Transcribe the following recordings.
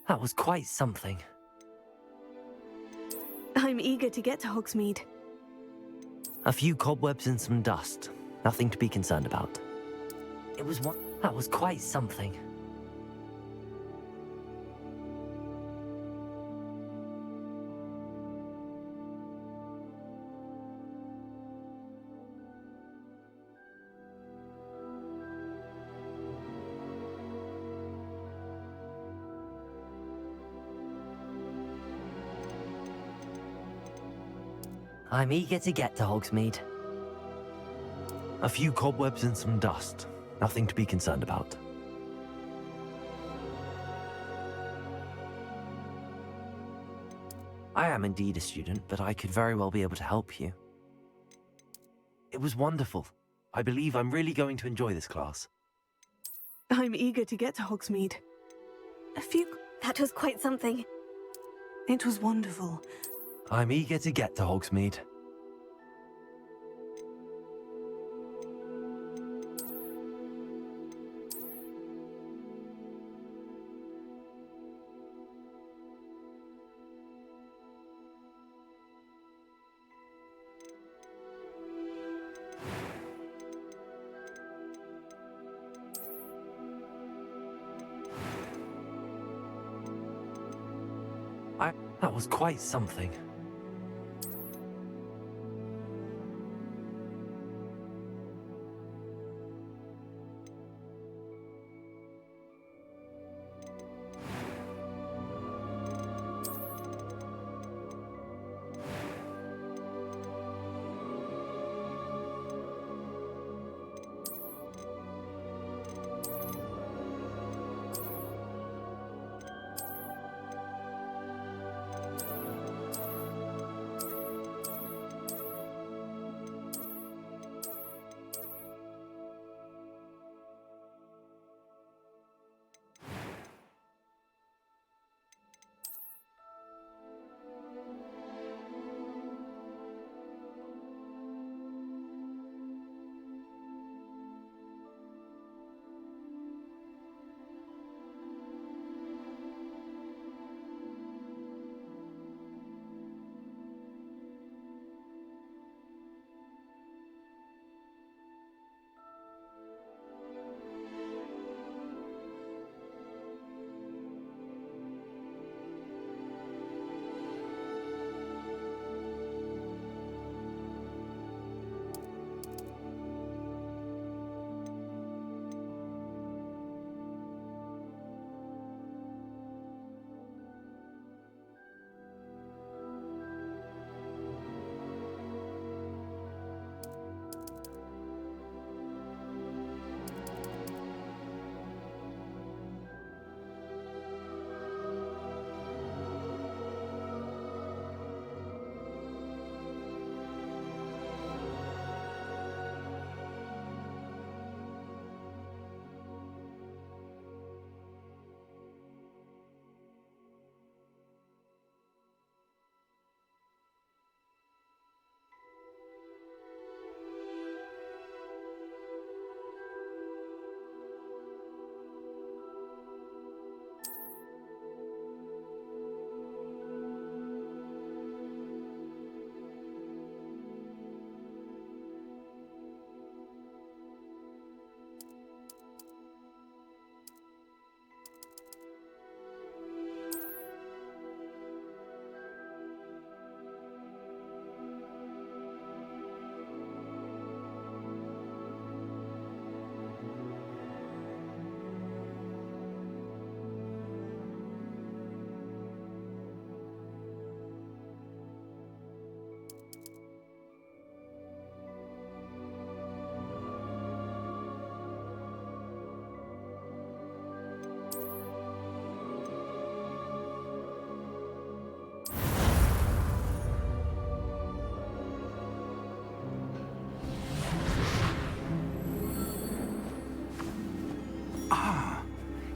That was quite something. I'm eager to get to Hogsmeade. A few cobwebs and some dust. Nothing to be concerned about. That was quite something. I'm eager to get to Hogsmeade. A few cobwebs and some dust. Nothing to be concerned about. I am indeed a student, but I could very well be able to help you. It was wonderful. I believe I'm really going to enjoy this class. I'm eager to get to Hogsmeade. That was quite something. It was wonderful. I'm eager to get to Hogsmeade. That was quite something.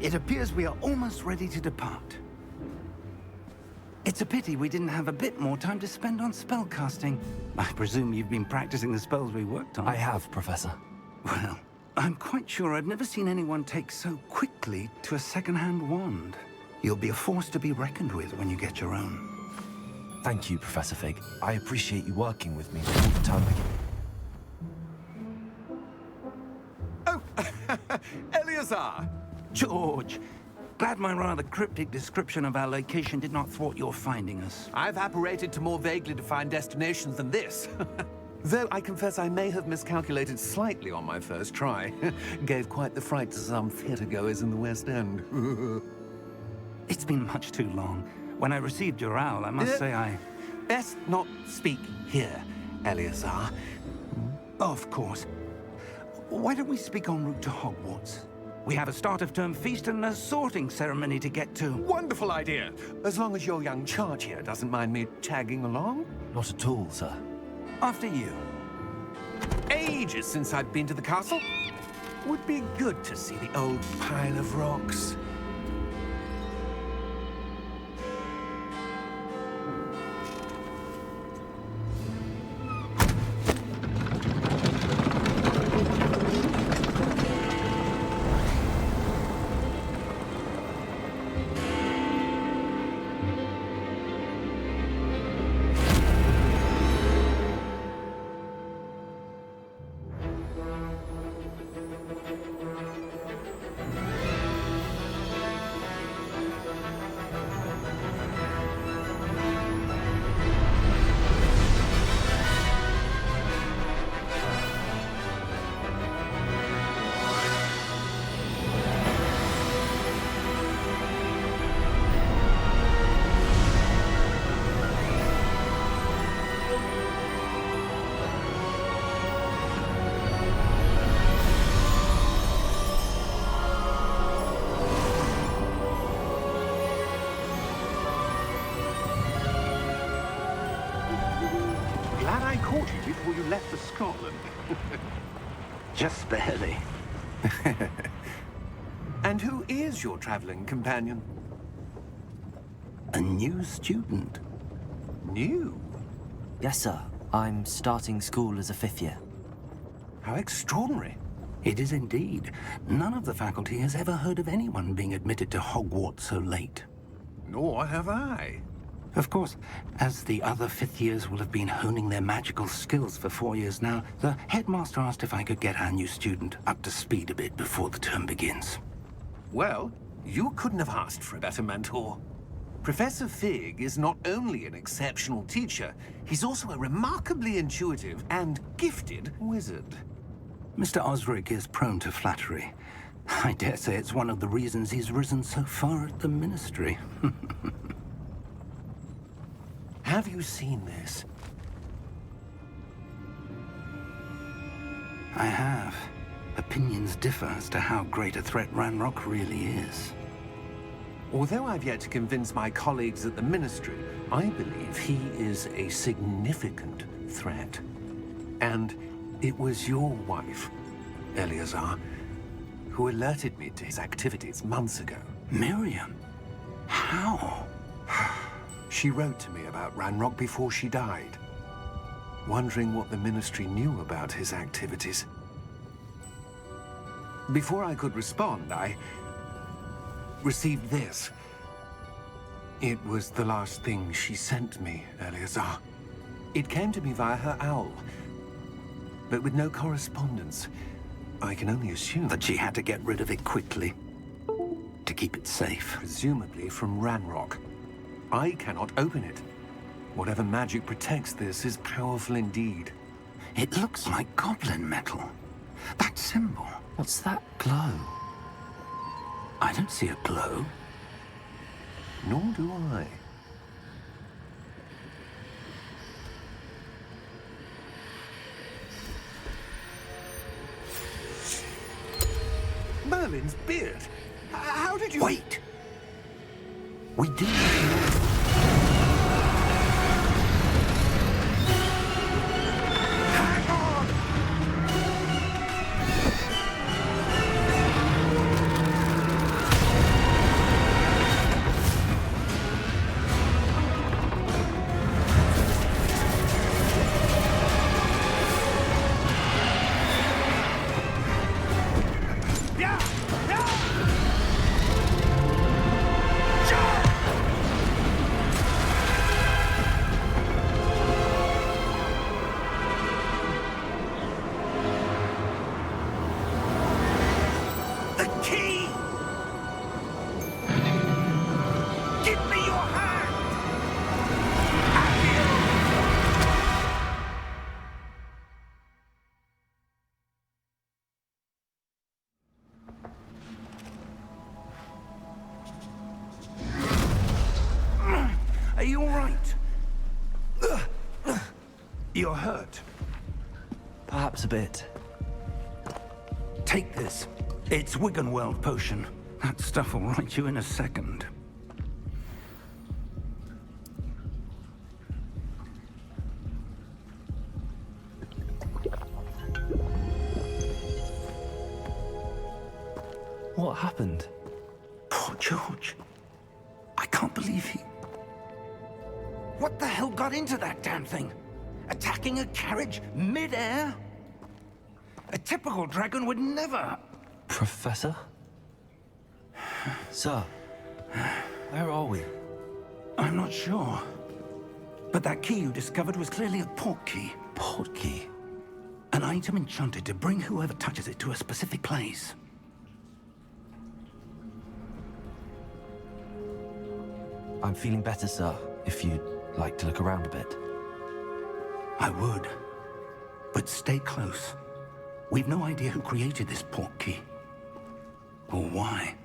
It appears we are almost ready to depart. It's a pity we didn't have a bit more time to spend on spellcasting. I presume you've been practicing the spells we worked on. I have, Professor. Well, I'm quite sure I've never seen anyone take so quickly to a second-hand wand. You'll be a force to be reckoned with when you get your own. Thank you, Professor Fig. I appreciate you working with me all the time. Oh, Eleazar! George, glad my rather cryptic description of our location did not thwart your finding us. I've apparated to more vaguely defined destinations than this. Though I confess I may have miscalculated slightly on my first try. Gave quite the fright to some theatre-goers in the West End. It's been much too long. When I received your owl, I must say I... Best not speak here, Eleazar. Of course. Why don't we speak en route to Hogwarts? We have a start-of-term feast and a sorting ceremony to get to. Wonderful idea! As long as your young charge here doesn't mind me tagging along. Not at all, sir. After you. Ages since I've been to the castle. Would be good to see the old pile of rocks. Glad I caught you before you left for Scotland. Just barely. And who is your traveling companion? A new student. New? Yes, sir. I'm starting school as a 5th year. How extraordinary. It is indeed. None of the faculty has ever heard of anyone being admitted to Hogwarts so late. Nor have I. Of course, as the other 5th years will have been honing their magical skills for 4 years now, the headmaster asked if I could get our new student up to speed a bit before the term begins. Well, you couldn't have asked for a better mentor. Professor Fig is not only an exceptional teacher, he's also a remarkably intuitive and gifted wizard. Mr. Osric is prone to flattery. I dare say it's one of the reasons he's risen so far at the Ministry. Have you seen this? I have. Opinions differ as to how great a threat Ranrock really is. Although I've yet to convince my colleagues at the Ministry, I believe he is a significant threat. And it was your wife, Eleazar, who alerted me to his activities months ago. Miriam? How? She wrote to me about Ranrock before she died, wondering what the Ministry knew about his activities. Before I could respond, I received this. It was the last thing she sent me, Eleazar. It came to me via her owl, but with no correspondence. I can only assume That she had to get rid of it quickly. To keep it safe. presumably from Ranrock. I cannot open it. Whatever magic protects this is powerful indeed. It looks like goblin metal. That symbol. What's that glow? I don't see a glow. Nor do I. Merlin's beard. How did you... Wait! We do. Hang on! Yeah! Yeah! you all right? You're hurt. Perhaps a bit. Take this. It's Wiggenweld potion. That stuff will right you in a second. What happened? Poor George. I can't believe he... What the hell got into that damn thing? Attacking a carriage mid-air? A typical dragon would never... Professor? Sir, where are we? I'm not sure. But that key you discovered was clearly a port key. Port key? An item enchanted to bring whoever touches it to a specific place. I'm feeling better, sir, if you'd like to look around a bit. I would. But stay close. We've no idea who created this port key. Or why.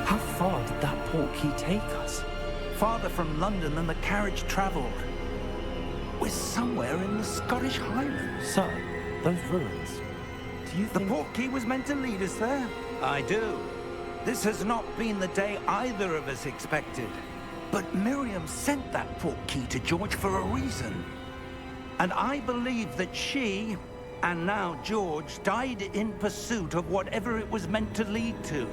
How far did that port key take us? Farther from London than the carriage traveled. We're somewhere in the Scottish Highlands. Sir, those ruins. Do you The think... port key was meant to lead us there? I do. This has not been the day either of us expected. But Miriam sent that port key to George for a reason. And I believe that she, and now George, died in pursuit of whatever it was meant to lead to.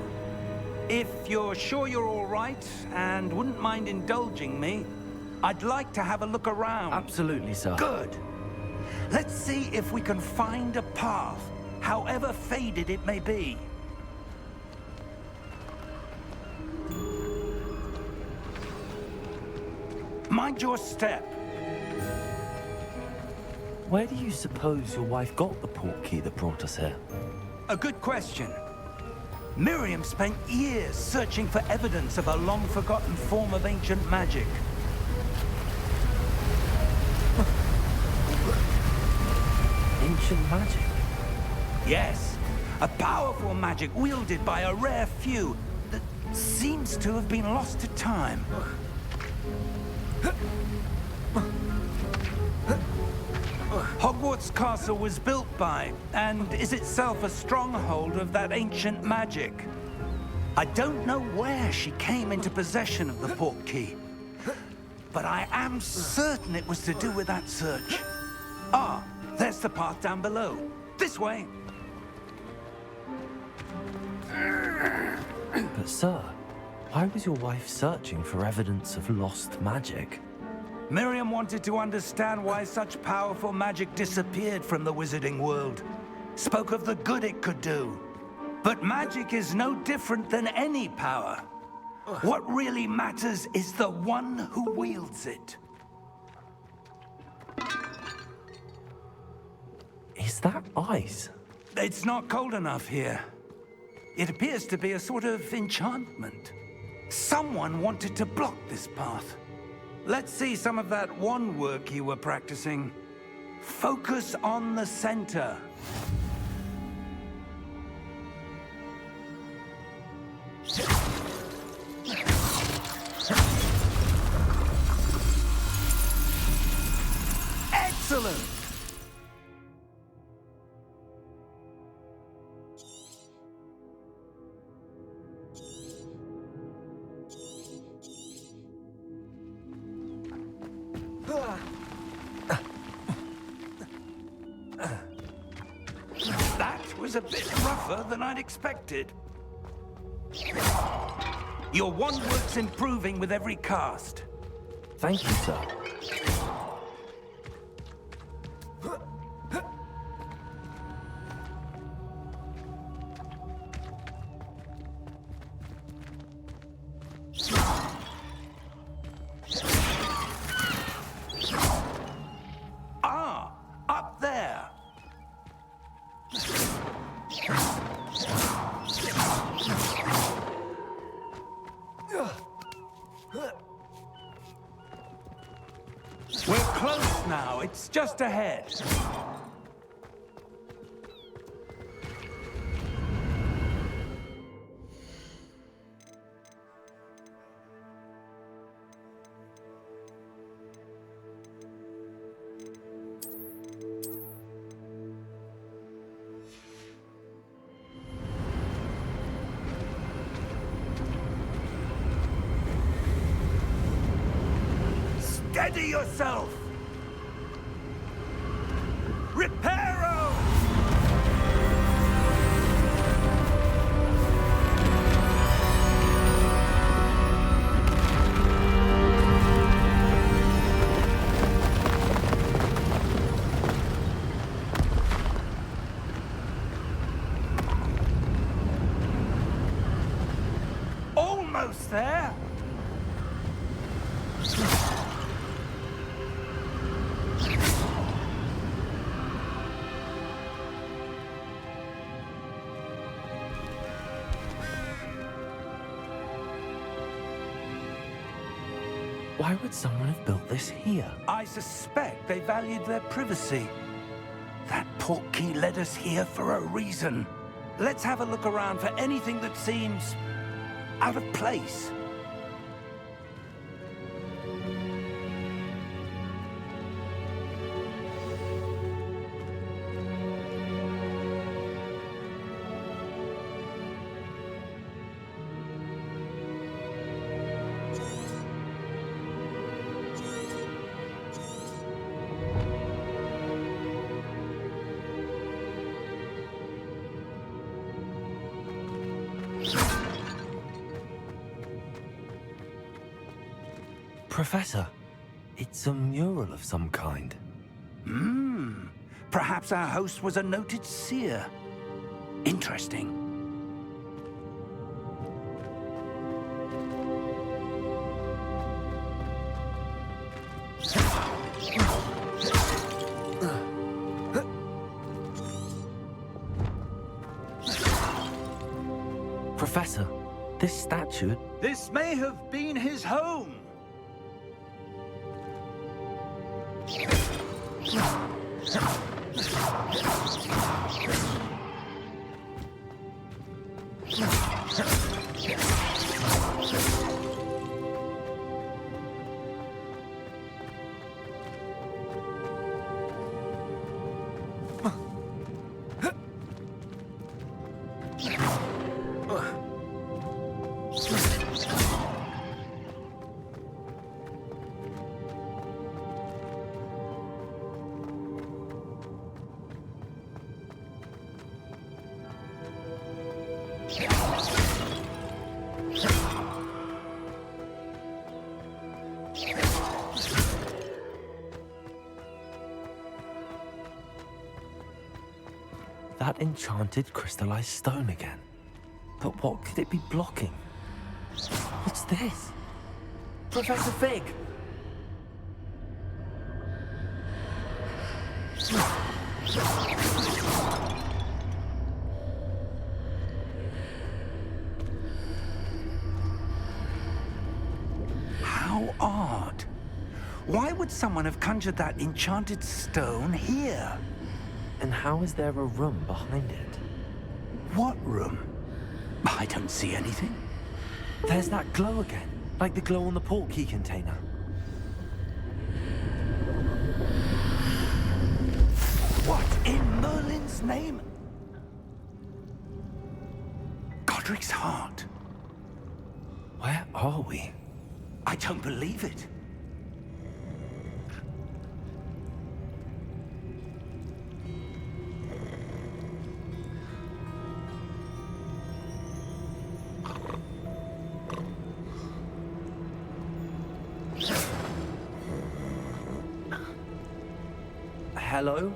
If you're sure you're all right, and wouldn't mind indulging me, I'd like to have a look around. Absolutely, sir. Good. Let's see if we can find a path, however faded it may be. Mind your step. Where do you suppose your wife got the port key that brought us here? A good question. Miriam spent years searching for evidence of a long-forgotten form of ancient magic. Ancient magic? Yes, a powerful magic wielded by a rare few that seems to have been lost to time. Hogwarts Castle was built by, and is itself a stronghold of that ancient magic. I don't know where she came into possession of the port key, but I am certain it was to do with that search. Ah, there's the path down below. This way. But sir, why was your wife searching for evidence of lost magic? Miriam wanted to understand why such powerful magic disappeared from the wizarding world. Spoke of the good it could do. But magic is no different than any power. What really matters is the one who wields it. Is that ice? It's not cold enough here. It appears to be a sort of enchantment. Someone wanted to block this path. Let's see some of that wand work you were practicing. Focus on the center. Excellent! That was a bit rougher than I'd expected. Your wand work's improving with every cast. Thank you, sir. Ah, up there. now. It's just ahead. Steady yourself! Reparo! Almost there! Why would someone have built this here? I suspect they valued their privacy. That portkey led us here for a reason. Let's have a look around for anything that seems out of place. Professor, it's a mural of some kind. Perhaps our host was a noted seer. Interesting. Professor, this statue... This may have been his home. That enchanted crystallized stone again. But what could it be blocking? What's this? Professor Fig! How odd. Why would someone have conjured that enchanted stone here? And how is there a room behind it? What room? I don't see anything. There's that glow again, like the glow on the portkey container. What in Merlin's name? Godric's heart. Where are we? I don't believe it. Hello?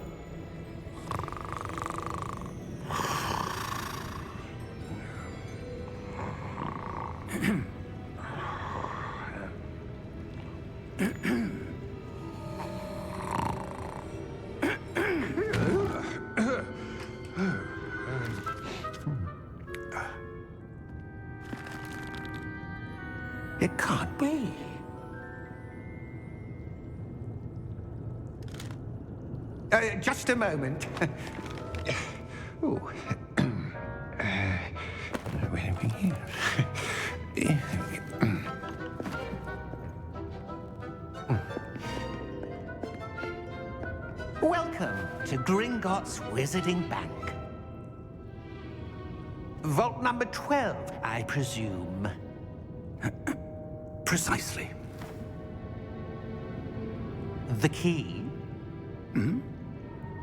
It can't be. Just a moment. Ooh. Where are we here? Welcome to Gringotts Wizarding Bank. Vault number 12, I presume. Precisely. The key?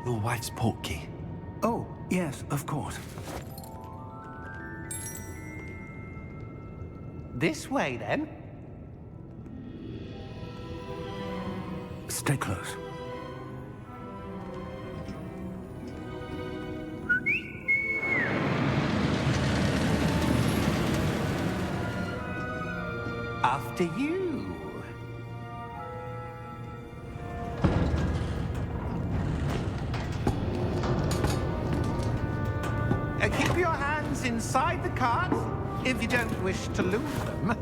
Your wife's portkey. Oh, yes, of course. This way, then. Stay close. After you. Keep your hands inside the cart if you don't wish to lose them.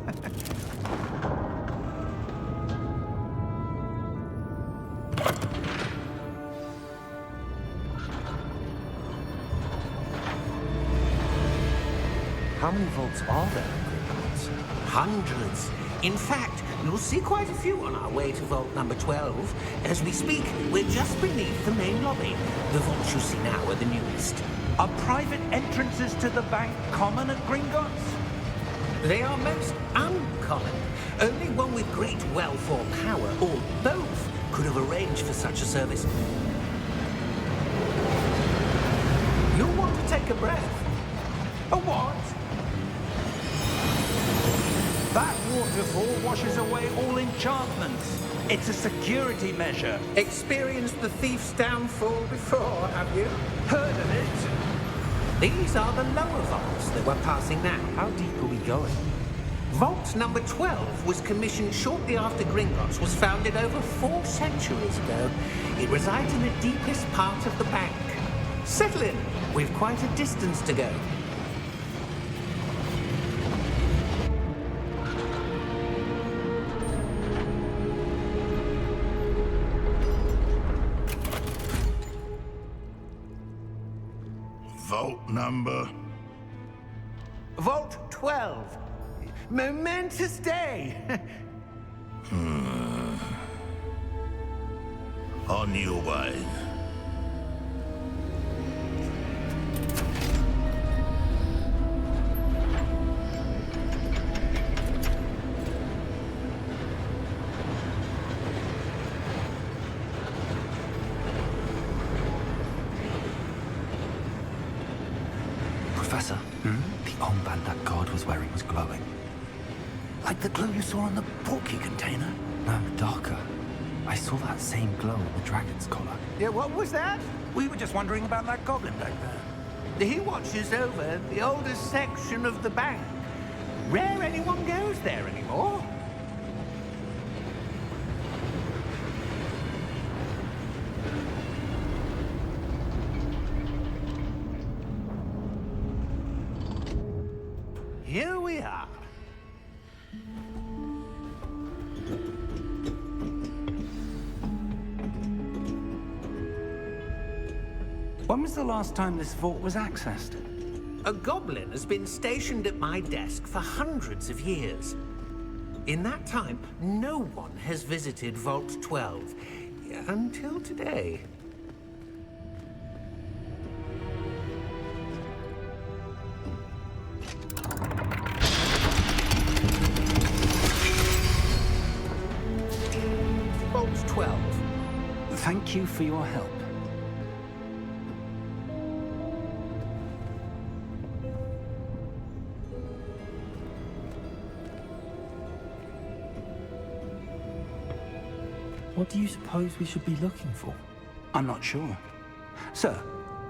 How many vaults are there in Gringotts? Hundreds. In fact, you'll see quite a few on our way to vault number 12. As we speak, we're just beneath the main lobby. The vaults you see now are the newest. Are private entrances to the bank common at Gringotts? They are most uncommon. Only one with great wealth or power, or both, could have arranged for such a service. You'll want to take a breath. A what? That waterfall washes away all enchantments. It's a security measure. Experienced the thief's downfall before, have you? Heard of it? These are the lower vaults that we're passing now. How deep are we going? Vault number 12 was commissioned shortly after Gringotts was founded over 4 centuries ago. It resides in the deepest part of the bank. Settle in. We've quite a distance to go. Vault number? Vault 12. Momentous day. On your way. Professor, the armband that guard was wearing was glowing. Like the glow you saw on the portkey container? No, darker. I saw that same glow on the dragon's collar. Yeah, what was that? We were just wondering about that goblin back there. He watches over the oldest section of the bank. Rare anyone goes there anymore. Here we are. When was the last time this vault was accessed? A goblin has been stationed at my desk for hundreds of years. In that time, no one has visited Vault 12. Until today. Vault 12. Thank you for your help. What do you suppose we should be looking for? I'm not sure. Sir,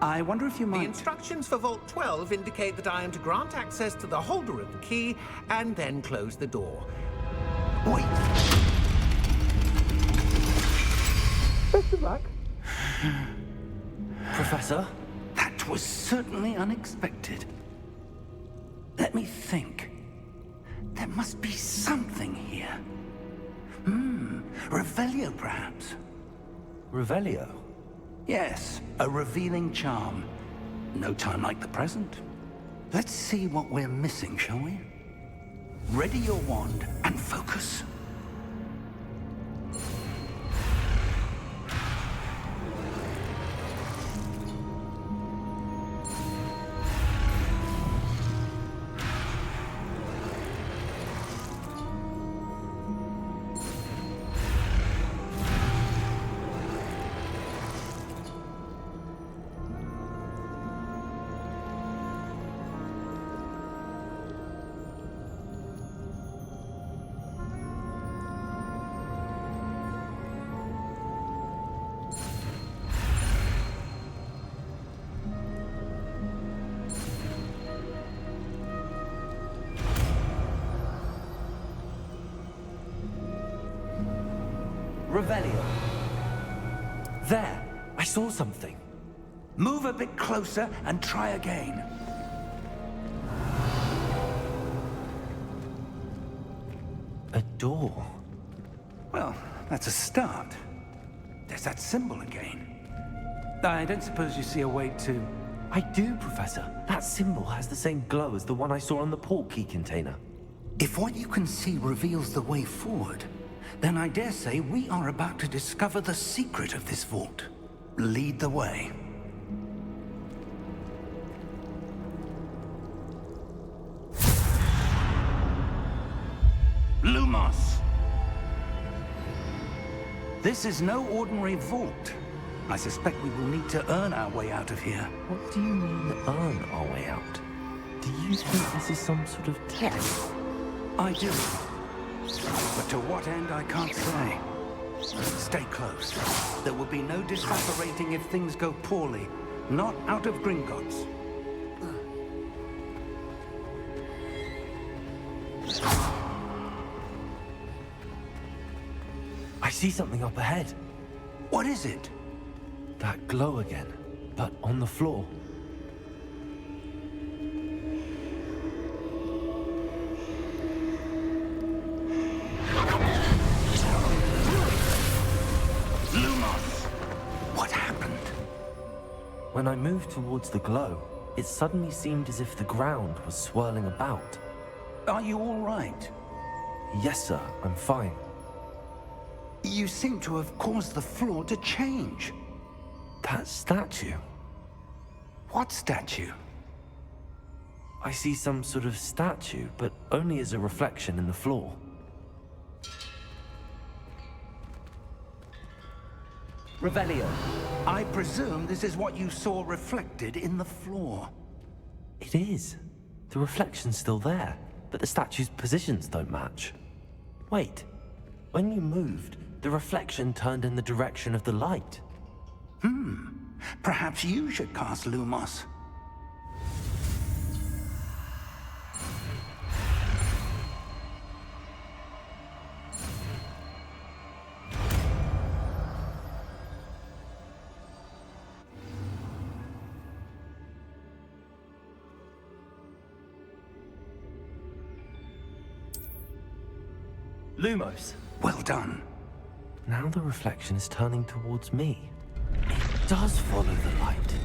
I wonder if you The might... instructions for Vault 12 indicate that I am to grant access to the holder of the key and then close the door. Wait! Best of luck. Professor? That was certainly unexpected. Let me think. There must be something here. Revelio, perhaps. Revelio? Yes, a revealing charm. No time like the present. Let's see what we're missing, shall we? Ready your wand and focus. Revelio. There! I saw something. Move a bit closer and try again. A door. Well, that's a start. There's that symbol again. I don't suppose you see a way to... I do, Professor. That symbol has the same glow as the one I saw on the port key container. If what you can see reveals the way forward, then I dare say we are about to discover the secret of this vault. Lead the way. Lumos! This is no ordinary vault. I suspect we will need to earn our way out of here. What do you mean, earn our way out? Do you think this is some sort of test? I do. But to what end, I can't say. Stay close. There will be no disapparating if things go poorly. Not out of Gringotts. I see something up ahead. What is it? That glow again, but on the floor. Lumos! What happened? When I moved towards the glow, it suddenly seemed as if the ground was swirling about. Are you all right? Yes, sir, I'm fine. You seem to have caused the floor to change. That statue. What statue? I see some sort of statue, but only as a reflection in the floor. Revelio, I presume this is what you saw reflected in the floor. It is. The reflection's still there, but the statue's positions don't match. Wait, when you moved, the reflection turned in the direction of the light. Perhaps you should cast Lumos. Lumos! Well done. Now the reflection is turning towards me. It does follow the light.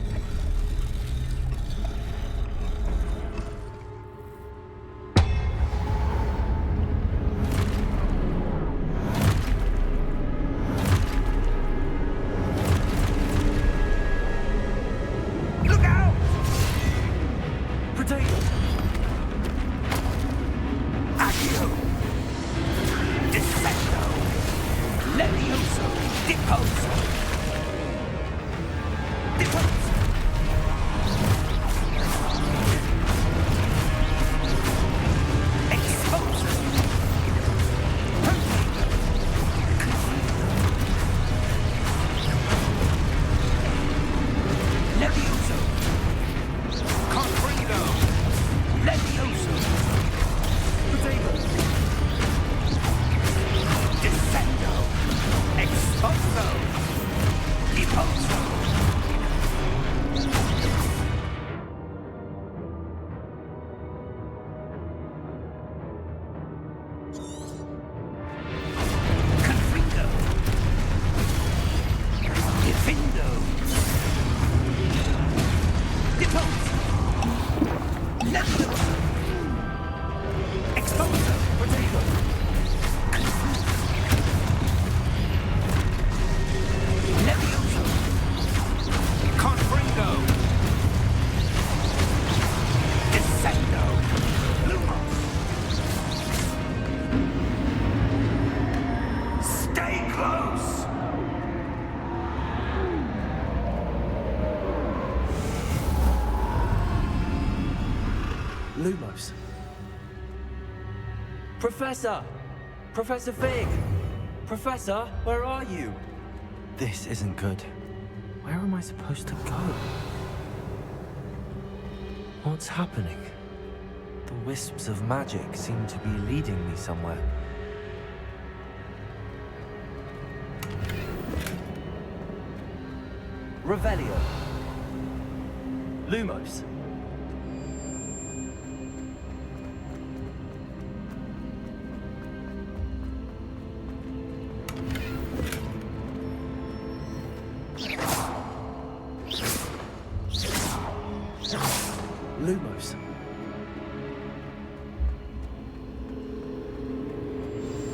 Look out! Potato! Accio! Defecto! Levioso! Deposo! Deposo! Lumos. Professor! Professor Fig! Professor, where are you? This isn't good. Where am I supposed to go? What's happening? The wisps of magic seem to be leading me somewhere. Revelio. Lumos. Lumos.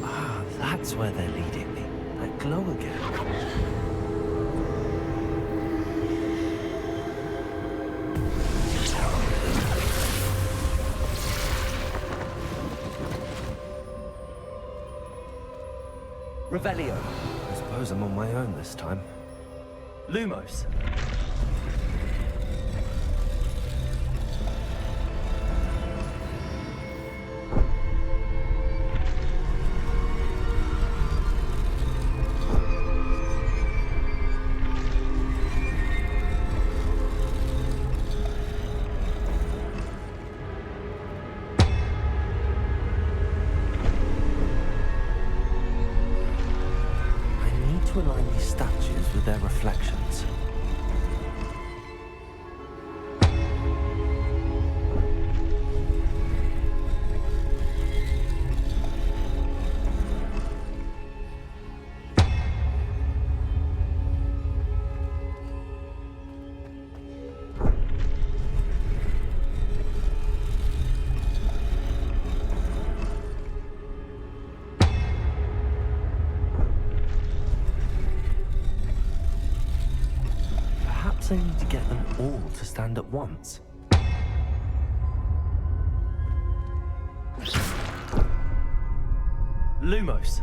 Ah, that's where they're leading me. That glow again. Revelio. I suppose I'm on my own this time. Lumos. To align these statues with their reflections. Perhaps I need to get them all to stand at once. Lumos.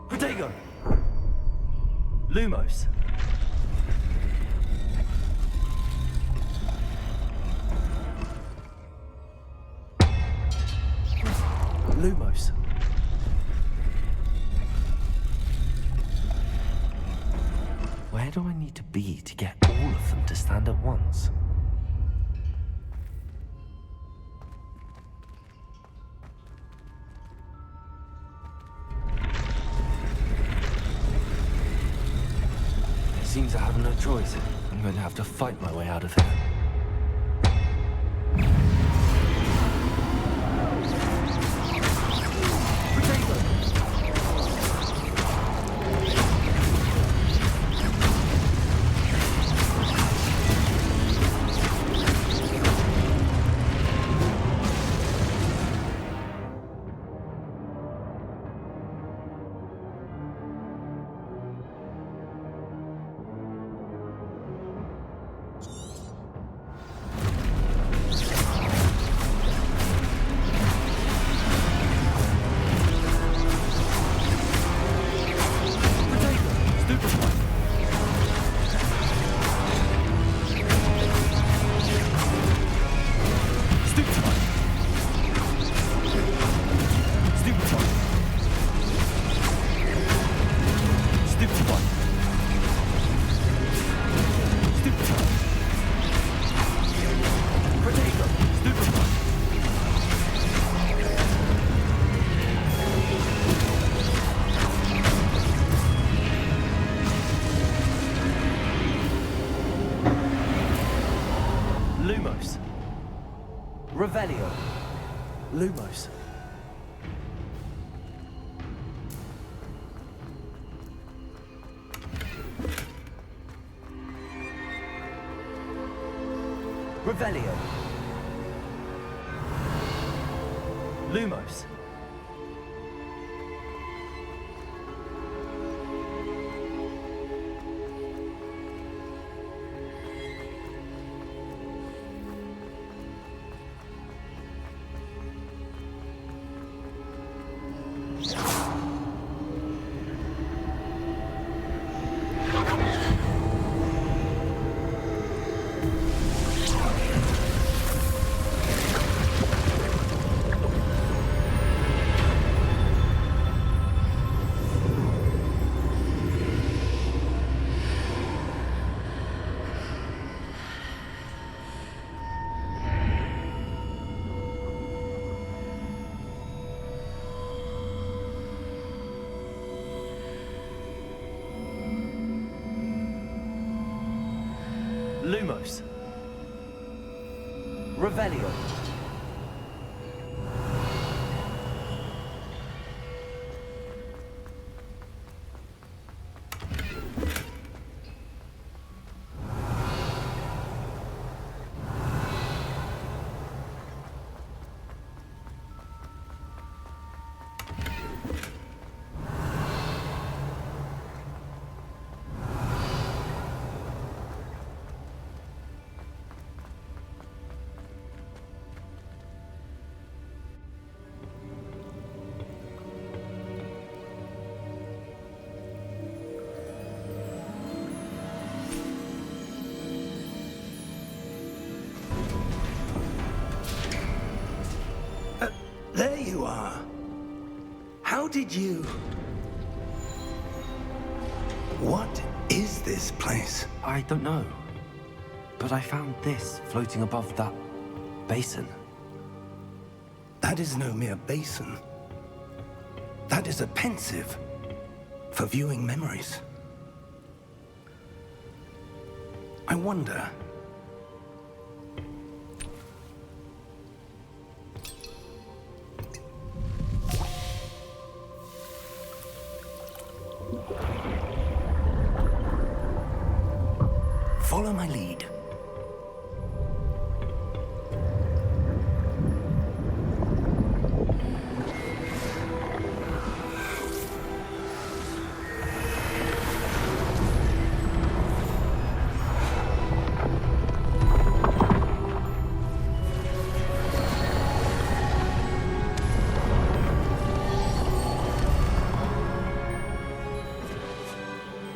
Protego. Lumos. Lumos. Where do I need to be to get all of them to stand at once? It seems I have no choice. I'm going to have to fight my way out of here. Lumos. Revelio. Lumos. Revelio. Lumos. Lumos. Revelio. There you are. How did you... What is this place? I don't know. But I found this floating above that basin. That is no mere basin. That is a pensive for viewing memories. I wonder... Follow my lead.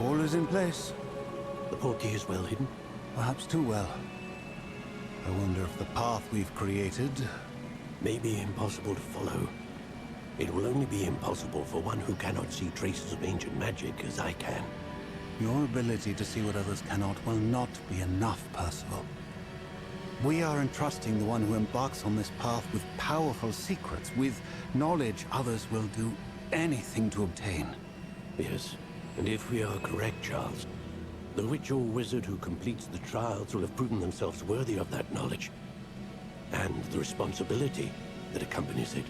All is in place. The portkey is well hidden. Perhaps too well. I wonder if the path we've created... May be impossible to follow. It will only be impossible for one who cannot see traces of ancient magic as I can. Your ability to see what others cannot will not be enough, Percival. We are entrusting the one who embarks on this path with powerful secrets, with knowledge others will do anything to obtain. Yes, and if we are correct, Charles, the witch or wizard who completes the trials will have proven themselves worthy of that knowledge, and the responsibility that accompanies it.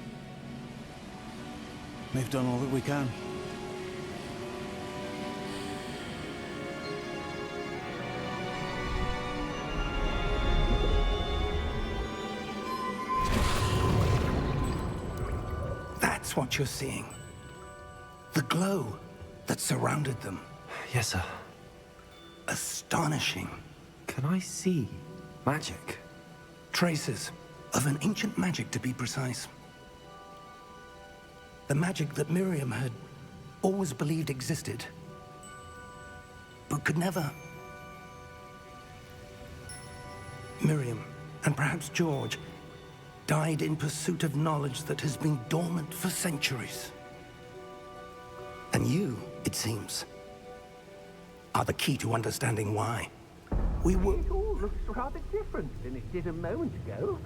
We've done all that we can. That's what you're seeing. The glow that surrounded them. Yes, sir. Astonishing. Can I see magic? Traces of an ancient magic, to be precise. The magic that Miriam had always believed existed, but could never. Miriam, and perhaps George, died in pursuit of knowledge that has been dormant for centuries. And you, it seems, are the key to understanding why. We were... It all looks rather different than it did a moment ago.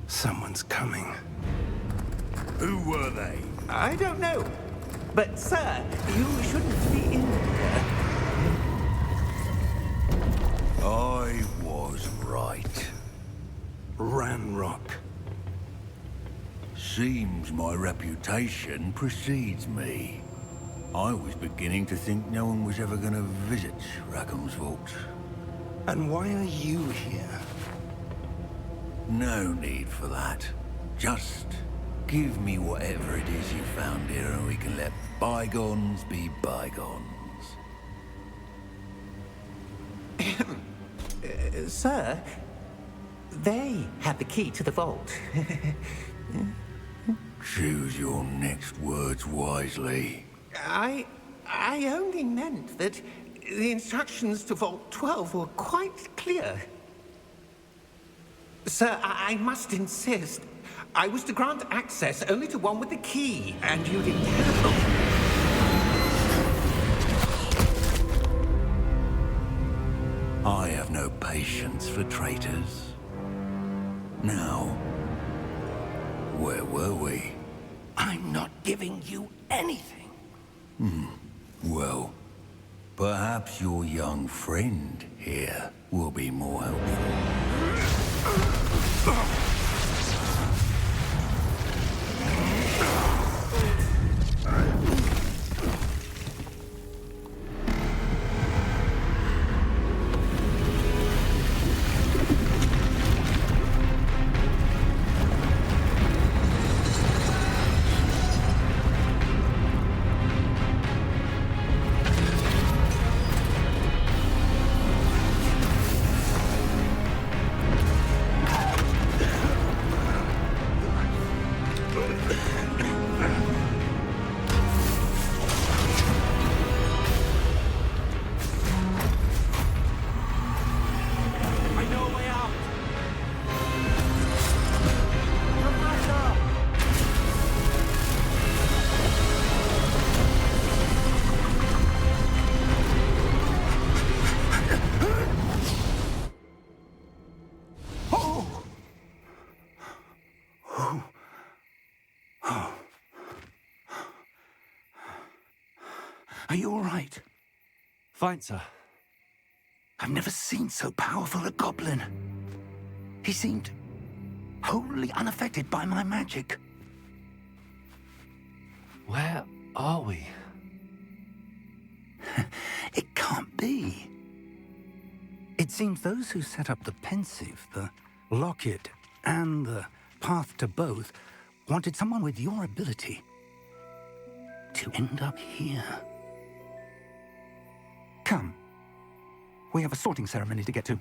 Someone's coming. Who were they? I don't know. But, sir, you shouldn't be in here. I was right. Ranrock. Seems my reputation precedes me. I was beginning to think no one was ever going to visit Rackham's vault. And why are you here? No need for that. Just give me whatever it is you found here and we can let bygones be bygones. Sir, they had the key to the vault. Choose your next words wisely. I only meant that the instructions to Vault 12 were quite clear. Sir, I must insist. I was to grant access only to one with the key, and you didn't have... I have no patience for traitors. Now, where were we? I'm not giving you anything. Well, Perhaps your young friend here will be more helpful. Are you all right? Fine, sir. I've never seen so powerful a goblin. He seemed wholly unaffected by my magic. Where are we? It can't be. It seems those who set up the pensive, the locket, and the path to both wanted someone with your ability to end up here. Come. We have a sorting ceremony to get to.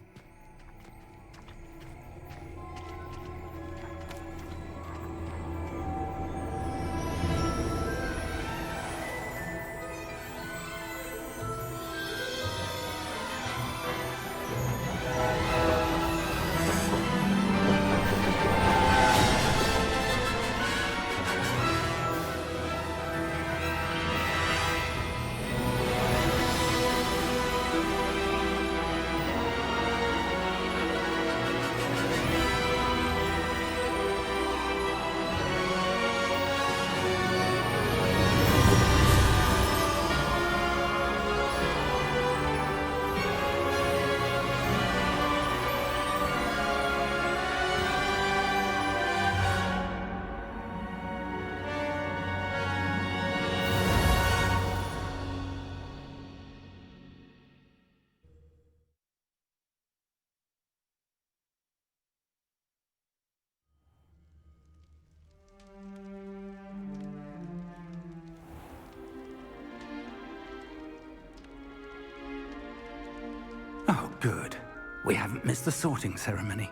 Oh, good. We haven't missed the sorting ceremony.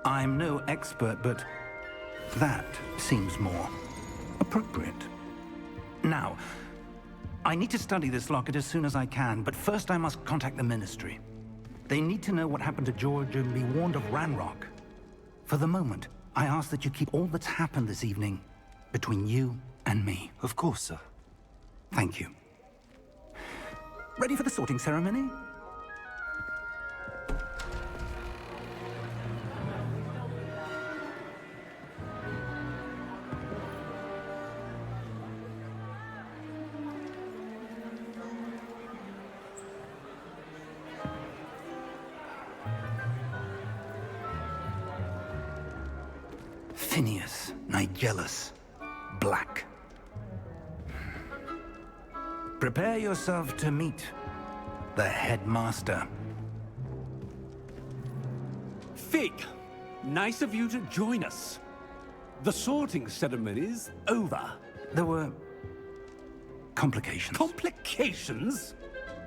I'm no expert, but that seems more appropriate. Now, I need to study this locket as soon as I can, but first I must contact the Ministry. They need to know what happened to George and be warned of Ranrock. For the moment, I ask that you keep all that's happened this evening between you and me. Of course, sir. Thank you. Ready for the sorting ceremony? Phineas, Nigellus, Black. Prepare yourself to meet the headmaster. Fig, nice of you to join us. The sorting ceremony's over. There were complications. Complications?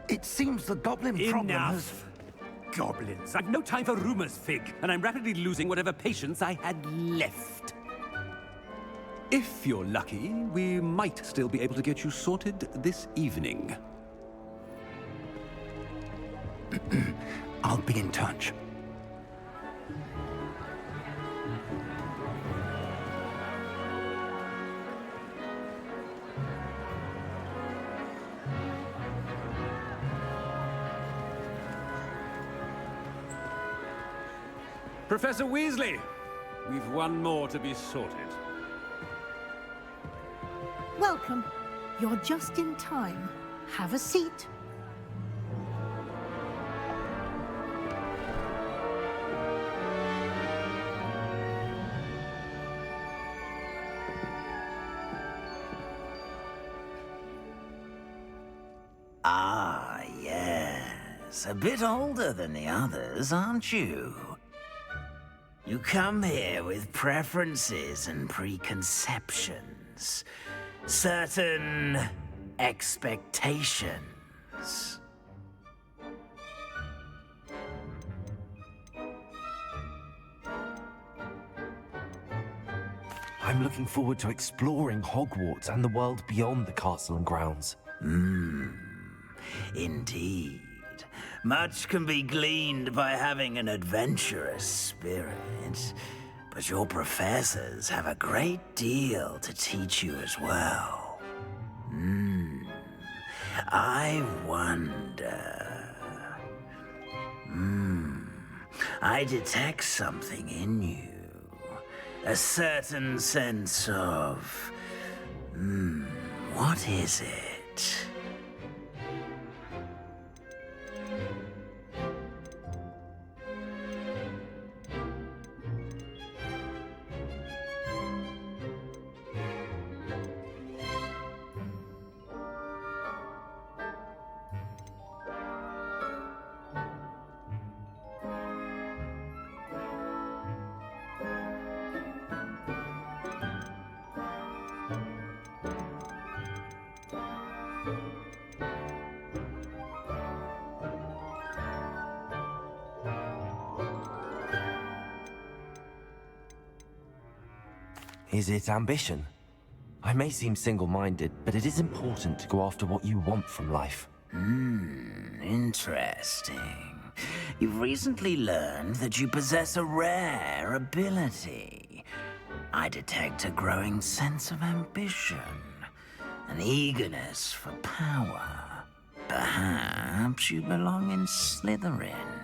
It seems the goblin problem has... Enough! Goblins. I've no time for rumors, Fig, and I'm rapidly losing whatever patience I had left. If you're lucky, we might still be able to get you sorted this evening. I'll be in touch. Professor Weasley, we've one more to be sorted. Welcome. You're just in time. Have a seat. Ah, yes. A bit older than the others, aren't you? You come here with preferences and preconceptions. Certain expectations. I'm looking forward to exploring Hogwarts and the world beyond the castle and grounds. Indeed. Much can be gleaned by having an adventurous spirit, but your professors have a great deal to teach you as well. I wonder... I detect something in you. A certain sense of... what is it? Is it ambition? I may seem single-minded, but it is important to go after what you want from life. Interesting. You've recently learned that you possess a rare ability. I detect a growing sense of ambition, an eagerness for power. Perhaps you belong in Slytherin.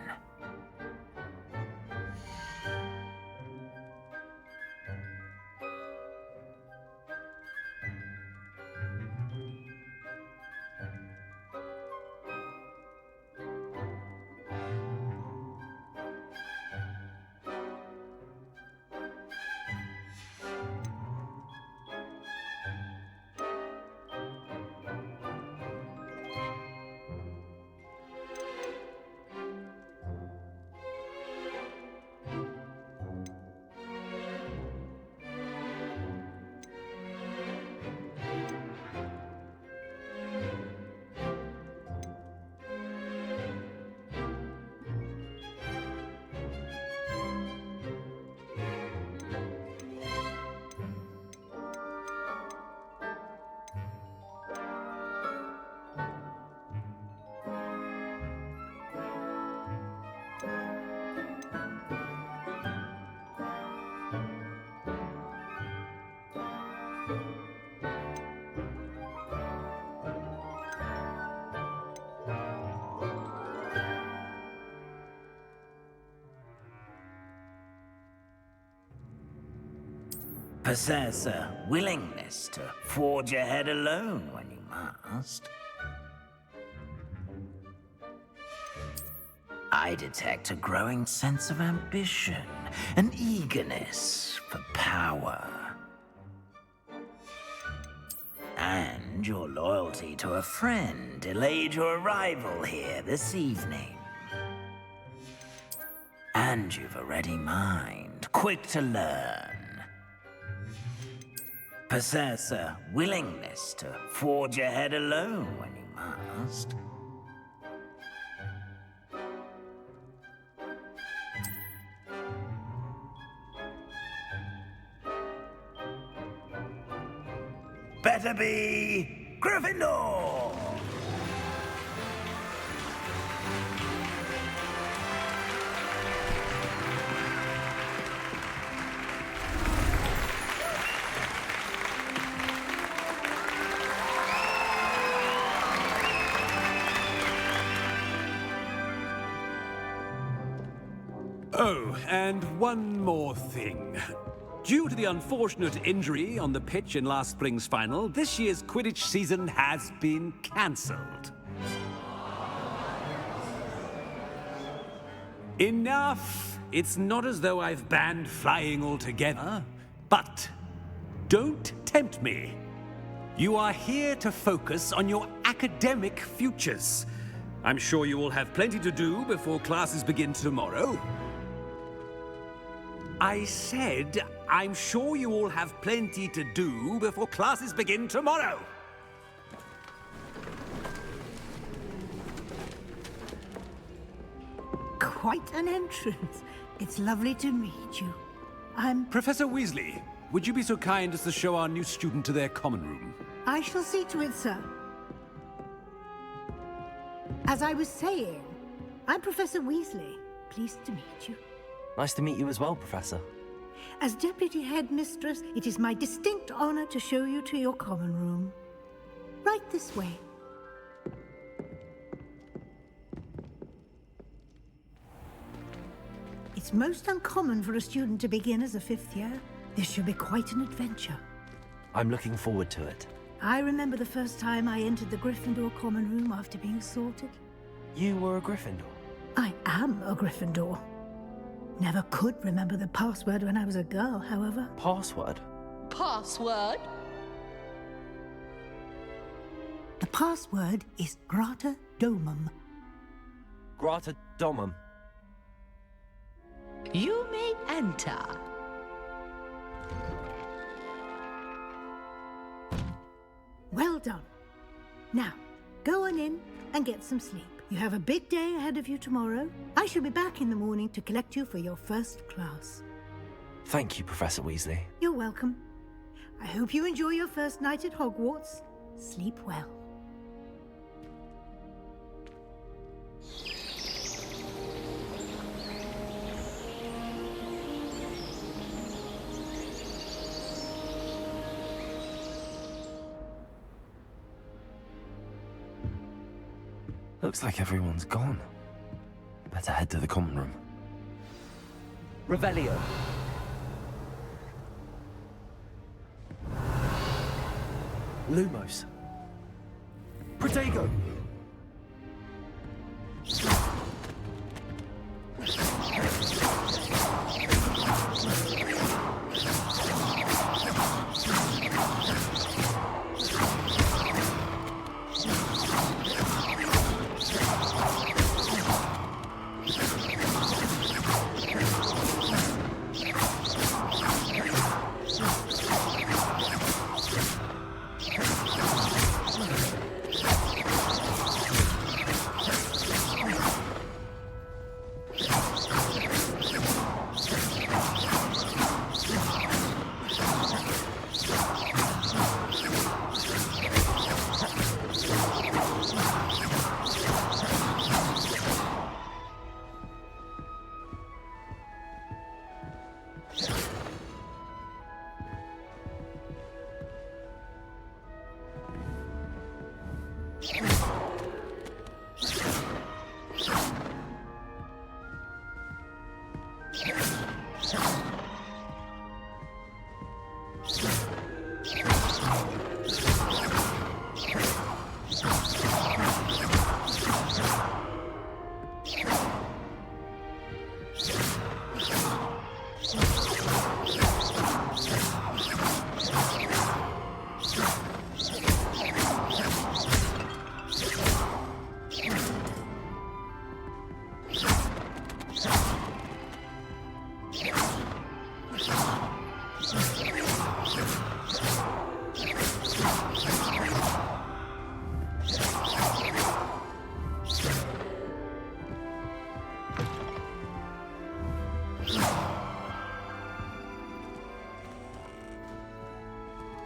Possess a willingness to forge ahead alone when you must. I detect a growing sense of ambition, an eagerness for power. And your loyalty to a friend delayed your arrival here this evening. And you've a ready mind, quick to learn. Possess a willingness to forge ahead alone when you must. Better be Gryffindor! Oh, and one more thing. Due to the unfortunate injury on the pitch in last spring's final, this year's Quidditch season has been cancelled. Enough! It's not as though I've banned flying altogether, but don't tempt me. You are here to focus on your academic futures. I'm sure you will have plenty to do before classes begin tomorrow. I said, I'm sure you all have plenty to do before classes begin tomorrow. Quite an entrance. It's lovely to meet you. I'm... Professor Weasley, would you be so kind as to show our new student to their common room? I shall see to it, sir. As I was saying, I'm Professor Weasley. Pleased to meet you. Nice to meet you as well, Professor. As Deputy Headmistress, it is my distinct honor to show you to your common room. Right this way. It's most uncommon for a student to begin as a fifth year. This should be quite an adventure. I'm looking forward to it. I remember the first time I entered the Gryffindor common room after being sorted. You were a Gryffindor? I am a Gryffindor. Never could remember the password when I was a girl, however. Password? Password? The password is Grata Domum. Grata Domum. You may enter. Well done. Now, go on in and get some sleep. You have a big day ahead of you tomorrow. I shall be back in the morning to collect you for your first class. Thank you, Professor Weasley. You're welcome. I hope you enjoy your first night at Hogwarts. Sleep well. Looks like everyone's gone. Better head to the common room. Revelio. Lumos. Protego.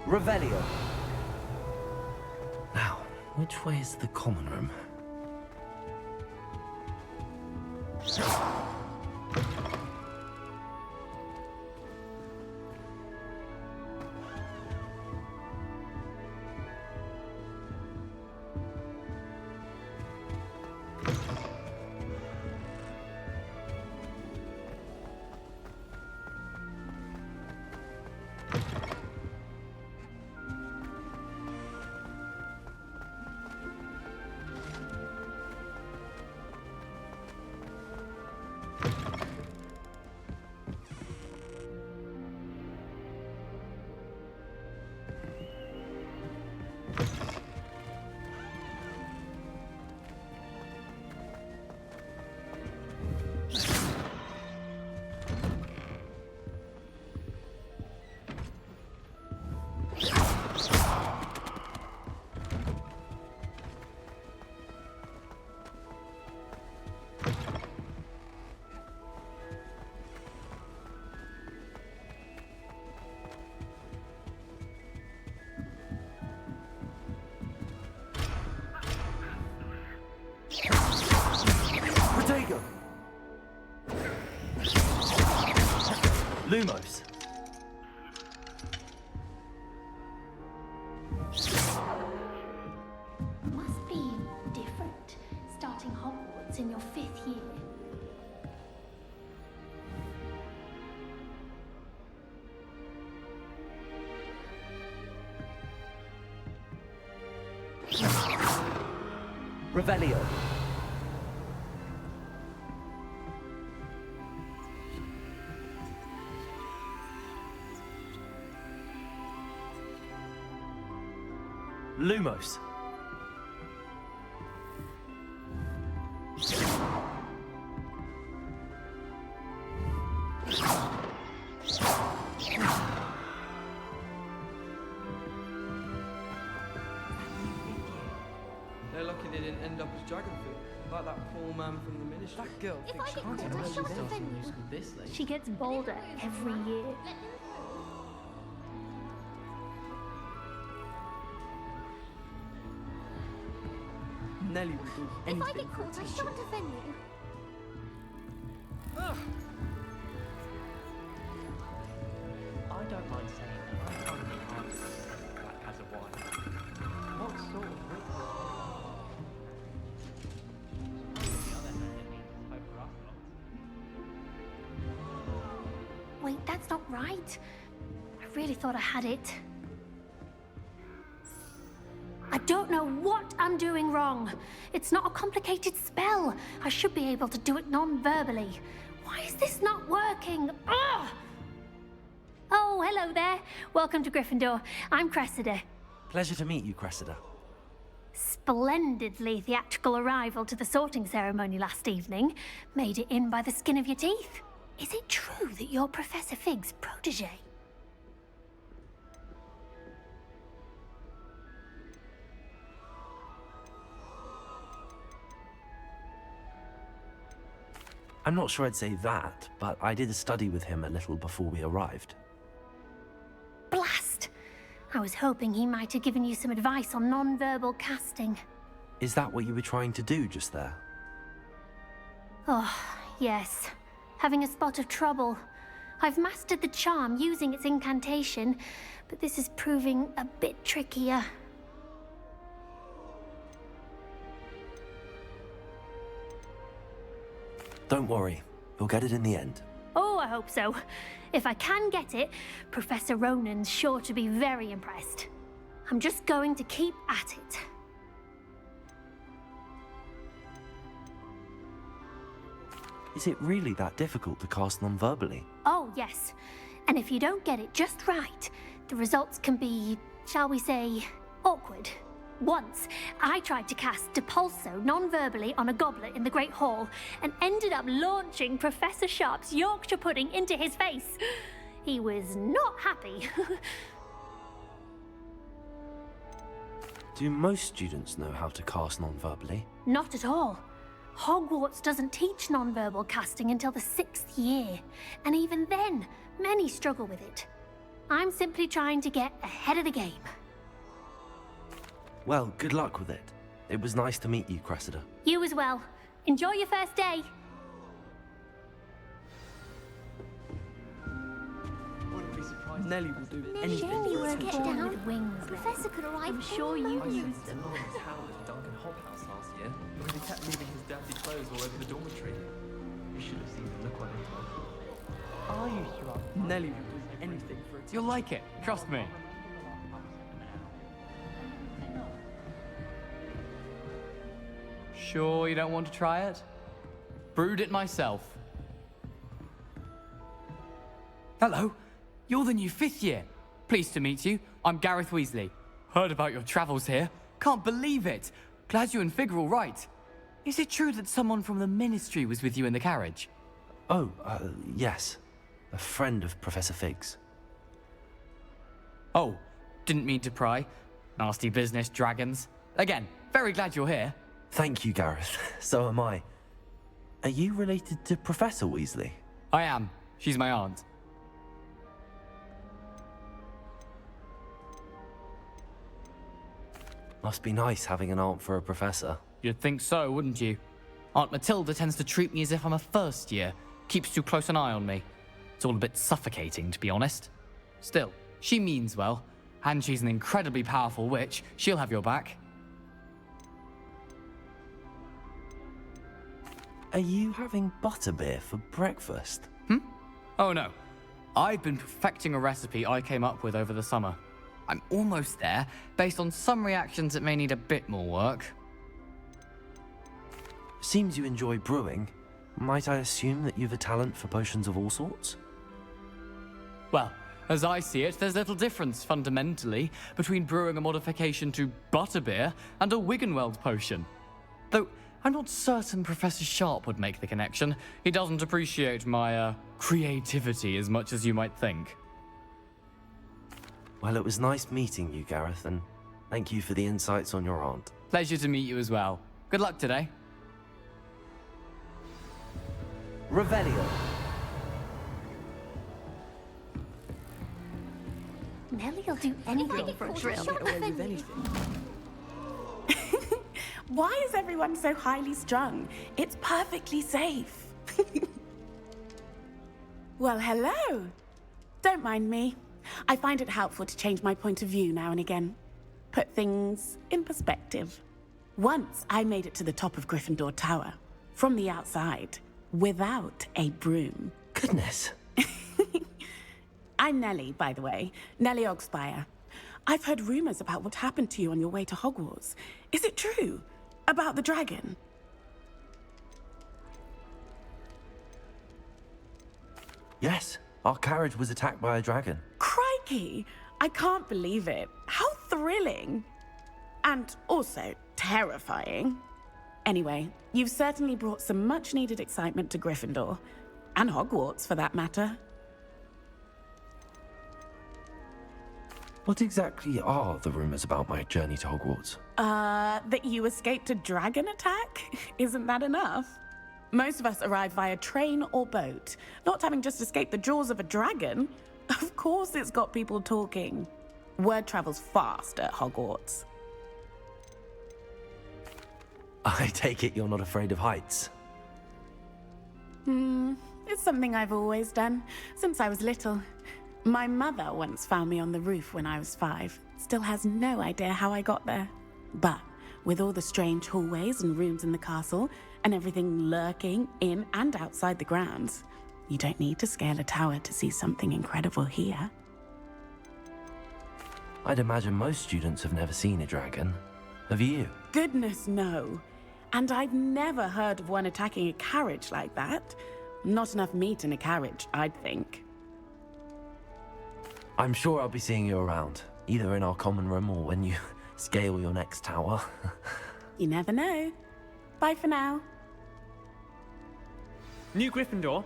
Revelio. Now, which way is the common room? Lumos. Must be different, starting Hogwarts in your 5th year. Revelio. Lumos. They're lucky they didn't end up as dragon food, like that poor man from the ministry. That girl If thinks I she get can't caught, even I believe shan't anything offend news you. with this lady. She gets bolder every year. Nelly will do If I anything get for a caught, I teacher. shan't offend you. I don't mind saying that I currently answer that as a wife. What sort of witness? On the other hand, it means hope for us lot. Wait, that's not right. I really thought I had it. I don't know what I'm doing wrong. It's not a complicated spell. I should be able to do it non-verbally. Why is this not working? Ugh! Oh, hello there. Welcome to Gryffindor. I'm Cressida. Pleasure to meet you, Cressida. Splendidly theatrical arrival to the sorting ceremony last evening. Made it in by the skin of your teeth. Is it true that you're Professor Fig's protege? I'm not sure I'd say that, but I did study with him a little before we arrived. Blast! I was hoping he might have given you some advice on non-verbal casting. Is that what you were trying to do just there? Oh, yes. Having a spot of trouble. I've mastered the charm using its incantation, but this is proving a bit trickier. Don't worry, we'll get it in the end. Oh, I hope so. If I can get it, Professor Ronan's sure to be very impressed. I'm just going to keep at it. Is it really that difficult to cast non-verbally? Oh, yes. And if you don't get it just right, the results can be, shall we say, awkward. Once, I tried to cast Depulso non-verbally on a goblet in the Great Hall and ended up launching Professor Sharp's Yorkshire pudding into his face. He was not happy. Do most students know how to cast non-verbally? Not at all. Hogwarts doesn't teach non-verbal casting until the 6th year, and even then, many struggle with it. I'm simply trying to get ahead of the game. Well, good luck with it. It was nice to meet you, Cressida. You as well. Enjoy your first day. Wouldn't be surprised. Nelly will do anything Shame you for a weren't teacher. born with wings. Professor could arrive. I'm sure you used them. Duncan Hobhouse last year because he kept leaving his dirty clothes all over the dormitory. You should have seen the look on his face. Are you sure? Nelly will do anything for a teacher. You'll like it, trust me. Sure you don't want to try it? Brewed it myself. Hello, you're the new 5th year. Pleased to meet you. I'm Gareth Weasley. Heard about your travels here. Can't believe it. Glad you and Fig are all right. Is it true that someone from the Ministry was with you in the carriage? Oh, yes. A friend of Professor Fig's. Oh, didn't mean to pry. Nasty business, dragons. Again, very glad you're here. Thank you, Gareth. So am I. Are you related to Professor Weasley? I am. She's my aunt. Must be nice having an aunt for a professor. You'd think so, wouldn't you? Aunt Matilda tends to treat me as if I'm a first year. Keeps too close an eye on me. It's all a bit suffocating, to be honest. Still, she means well, and she's an incredibly powerful witch. She'll have your back. Are you having butterbeer for breakfast? Oh no. I've been perfecting a recipe I came up with over the summer. I'm almost there. Based on some reactions, it may need a bit more work. Seems you enjoy brewing. Might I assume that you've a talent for potions of all sorts? Well, as I see it, there's little difference, fundamentally, between brewing a modification to butterbeer and a Wiggenweld potion. Though, I'm not certain Professor Sharp would make the connection. He doesn't appreciate my, creativity as much as you might think. Well, it was nice meeting you, Gareth, and thank you for the insights on your aunt. Pleasure to meet you as well. Good luck today. Revelio. Nellie'll do anything for a drill. Get away with anything. Why is everyone so highly strung? It's perfectly safe. Well, hello. Don't mind me. I find it helpful to change my point of view now and again. Put things in perspective. Once I made it to the top of Gryffindor Tower, from the outside, without a broom. Goodness. I'm Nellie, by the way. Nellie Ogspire. I've heard rumors about what happened to you on your way to Hogwarts. Is it true? About the dragon? Yes, our carriage was attacked by a dragon. Crikey! I can't believe it. How thrilling! And also terrifying. Anyway, you've certainly brought some much-needed excitement to Gryffindor. And Hogwarts, for that matter. What exactly are the rumors about my journey to Hogwarts? That you escaped a dragon attack? Isn't that enough? Most of us arrive via train or boat, not having just escaped the jaws of a dragon. Of course it's got people talking. Word travels fast at Hogwarts. I take it you're not afraid of heights. It's something I've always done, since I was little. My mother once found me on the roof when I was 5. Still has no idea how I got there. But with all the strange hallways and rooms in the castle, and everything lurking in and outside the grounds, you don't need to scale a tower to see something incredible here. I'd imagine most students have never seen a dragon. Have you? Goodness, no. And I've never heard of one attacking a carriage like that. Not enough meat in a carriage, I'd think. I'm sure I'll be seeing you around, either in our common room or when you scale your next tower. You never know. Bye for now. New Gryffindor.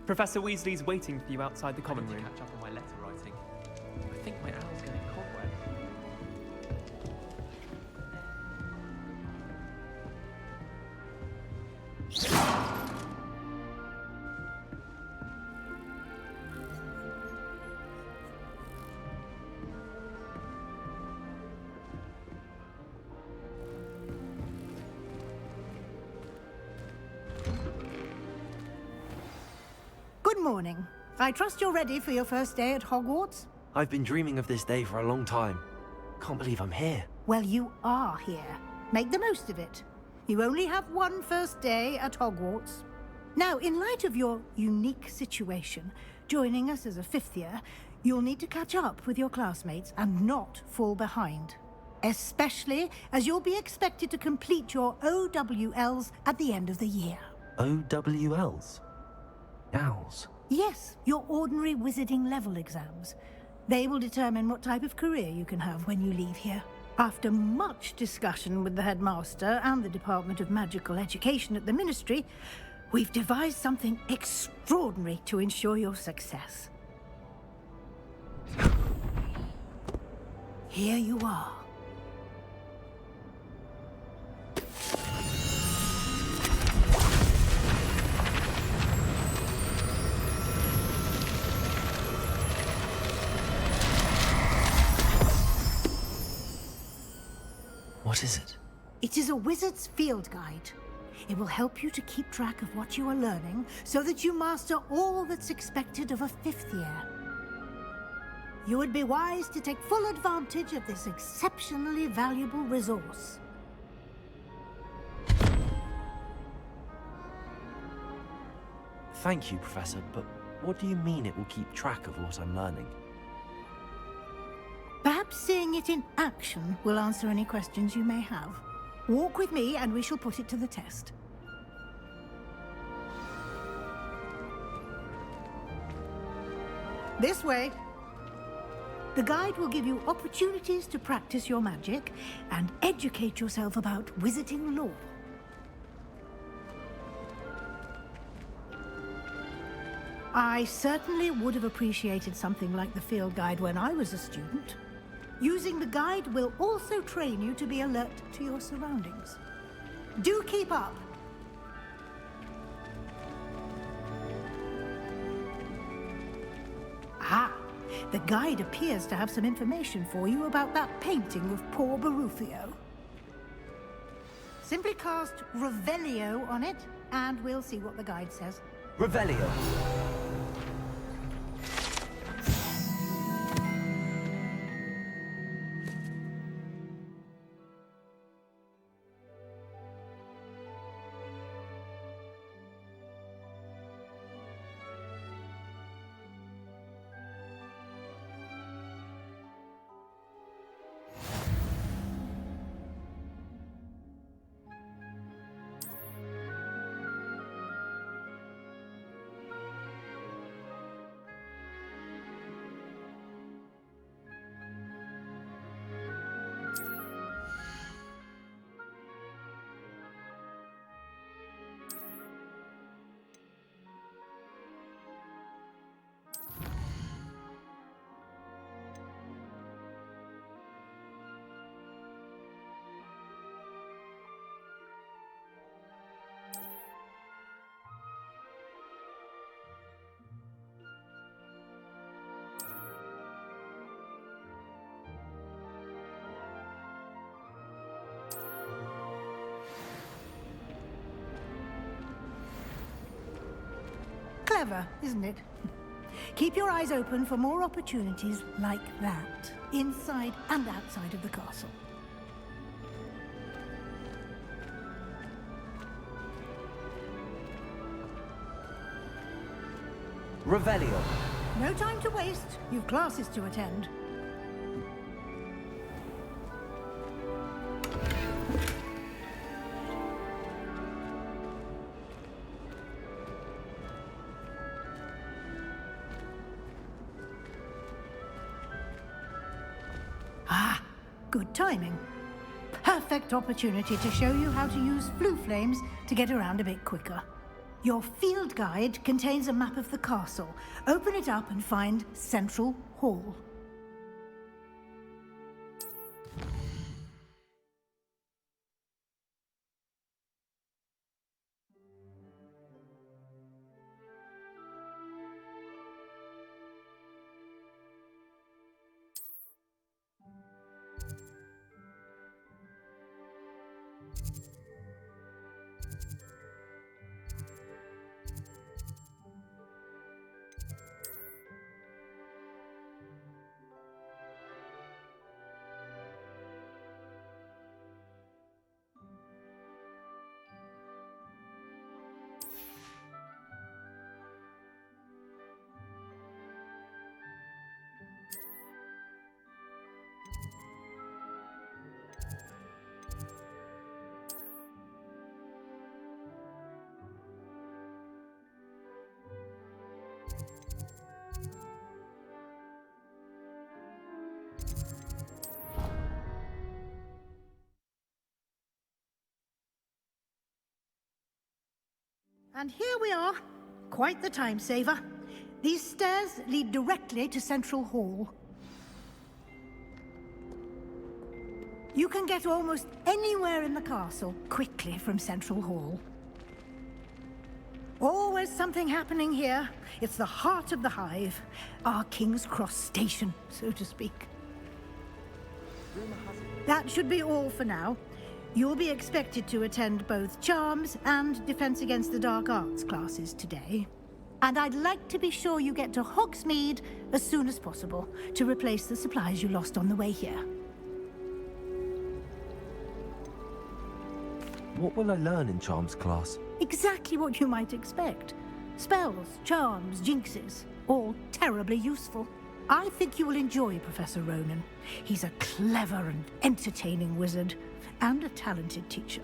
Professor Weasley's waiting for you outside the common room. Catch up on my letter writing. I think my owl's getting cobweb. Good morning. I trust you're ready for your first day at Hogwarts? I've been dreaming of this day for a long time. Can't believe I'm here. Well, you are here. Make the most of it. You only have one first day at Hogwarts. Now, in light of your unique situation, joining us as a 5th year, you'll need to catch up with your classmates and not fall behind. Especially as you'll be expected to complete your OWLs at the end of the year. OWLs? Owls? Yes, your ordinary wizarding level exams. They will determine what type of career you can have when you leave here. After much discussion with the headmaster and the Department of Magical Education at the Ministry, we've devised something extraordinary to ensure your success. Here you are. What is it? It is a wizard's field guide. It will help you to keep track of what you are learning so that you master all that's expected of a 5th year. You would be wise to take full advantage of this exceptionally valuable resource. Thank you, Professor, but what do you mean it will keep track of what I'm learning? Perhaps seeing it in action will answer any questions you may have. Walk with me and we shall put it to the test. This way. The guide will give you opportunities to practice your magic and educate yourself about wizarding lore. I certainly would have appreciated something like the field guide when I was a student. Using the guide will also train you to be alert to your surroundings. Do keep up! Ah, the guide appears to have some information for you about that painting of poor Barufio. Simply cast Revelio on it, and we'll see what the guide says. Revelio. Clever, isn't it? Keep your eyes open for more opportunities like that, inside and outside of the castle. Revelio. No time to waste. You've classes to attend. Ah, good timing. Perfect opportunity to show you how to use flue flames to get around a bit quicker. Your field guide contains a map of the castle. Open it up and find Central Hall. And here we are. Quite the time saver. These stairs lead directly to Central Hall. You can get almost anywhere in the castle quickly from Central Hall. Always something happening here. It's the heart of the Hive. Our King's Cross station, so to speak. That should be all for now. You'll be expected to attend both Charms and Defense Against the Dark Arts classes today. And I'd like to be sure you get to Hogsmeade as soon as possible to replace the supplies you lost on the way here. What will I learn in Charms class? Exactly what you might expect. Spells, charms, jinxes, all terribly useful. I think you will enjoy Professor Ronan. He's a clever and entertaining wizard, and a talented teacher.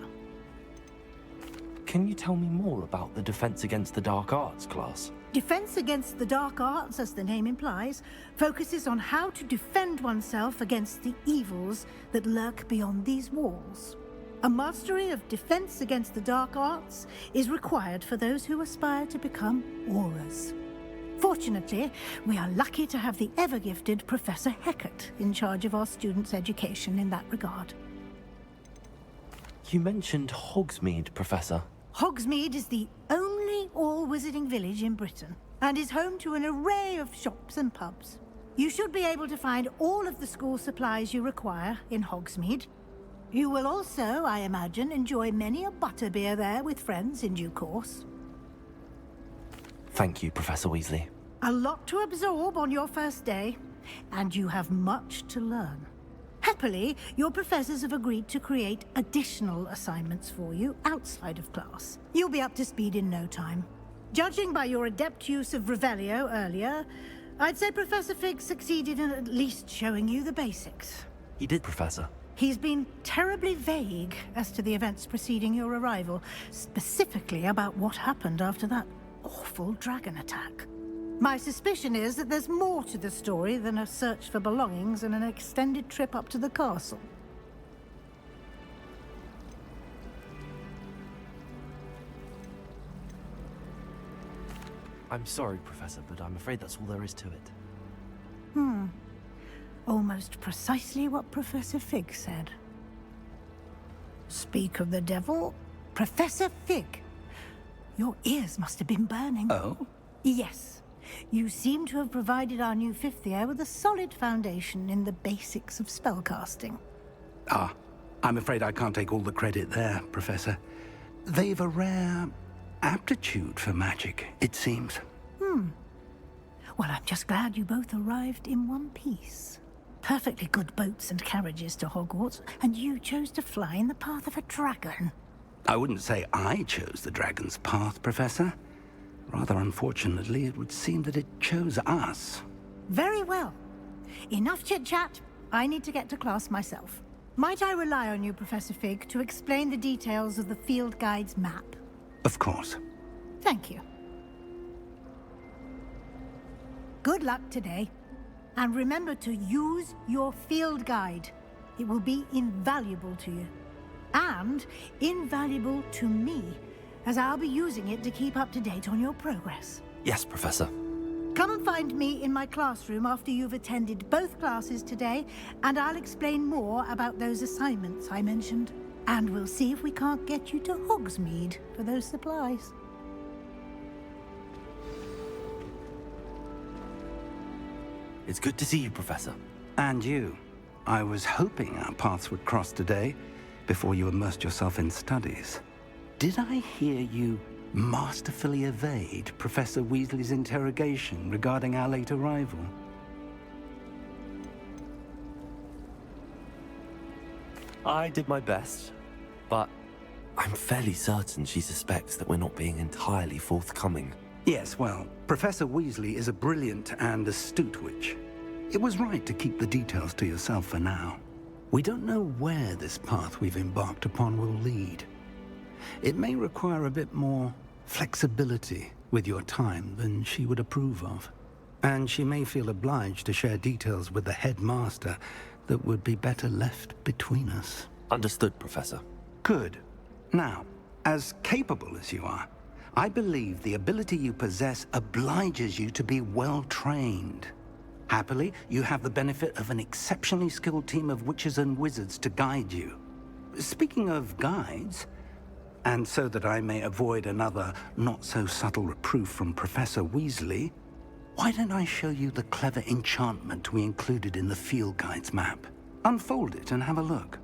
Can you tell me more about the Defense Against the Dark Arts class? Defense Against the Dark Arts, as the name implies, focuses on how to defend oneself against the evils that lurk beyond these walls. A mastery of Defense Against the Dark Arts is required for those who aspire to become Aurors. Fortunately, we are lucky to have the ever-gifted Professor Hecat in charge of our students' education in that regard. You mentioned Hogsmeade, Professor. Hogsmeade is the only all-wizarding village in Britain, and is home to an array of shops and pubs. You should be able to find all of the school supplies you require in Hogsmeade. You will also, I imagine, enjoy many a butterbeer there with friends in due course. Thank you, Professor Weasley. A lot to absorb on your first day, and you have much to learn. Happily, your professors have agreed to create additional assignments for you outside of class. You'll be up to speed in no time. Judging by your adept use of Revelio earlier, I'd say Professor Fig succeeded in at least showing you the basics. He did, Professor. He's been terribly vague as to the events preceding your arrival, specifically about what happened after that awful dragon attack. My suspicion is that there's more to the story than a search for belongings and an extended trip up to the castle. I'm sorry, Professor, but I'm afraid that's all there is to it. Almost precisely what Professor Fig said. Speak of the devil, Professor Fig. Your ears must have been burning. Oh? Yes. You seem to have provided our new fifth year with a solid foundation in the basics of spellcasting. Ah, I'm afraid I can't take all the credit there, Professor. They've a rare aptitude for magic, it seems. Well, I'm just glad you both arrived in one piece. Perfectly good boats and carriages to Hogwarts, and you chose to fly in the path of a dragon. I wouldn't say I chose the dragon's path, Professor. Rather unfortunately, it would seem that it chose us. Very well. Enough chit-chat. I need to get to class myself. Might I rely on you, Professor Fig, to explain the details of the field guide's map? Of course. Thank you. Good luck today. And remember to use your field guide. It will be invaluable to you. And invaluable to me, as I'll be using it to keep up to date on your progress. Yes, Professor. Come and find me in my classroom after you've attended both classes today, and I'll explain more about those assignments I mentioned. And we'll see if we can't get you to Hogsmeade for those supplies. It's good to see you, Professor. And you. I was hoping our paths would cross today, before you immersed yourself in studies. Did I hear you masterfully evade Professor Weasley's interrogation regarding our late arrival? I did my best, but I'm fairly certain she suspects that we're not being entirely forthcoming. Yes, well, Professor Weasley is a brilliant and astute witch. It was right to keep the details to yourself for now. We don't know where this path we've embarked upon will lead. It may require a bit more flexibility with your time than she would approve of. And she may feel obliged to share details with the headmaster that would be better left between us. Understood, Professor. Good. Now, as capable as you are, I believe the ability you possess obliges you to be well-trained. Happily, you have the benefit of an exceptionally skilled team of witches and wizards to guide you. Speaking of guides, and so that I may avoid another not-so-subtle reproof from Professor Weasley, why don't I show you the clever enchantment we included in the field guide's map? Unfold it and have a look.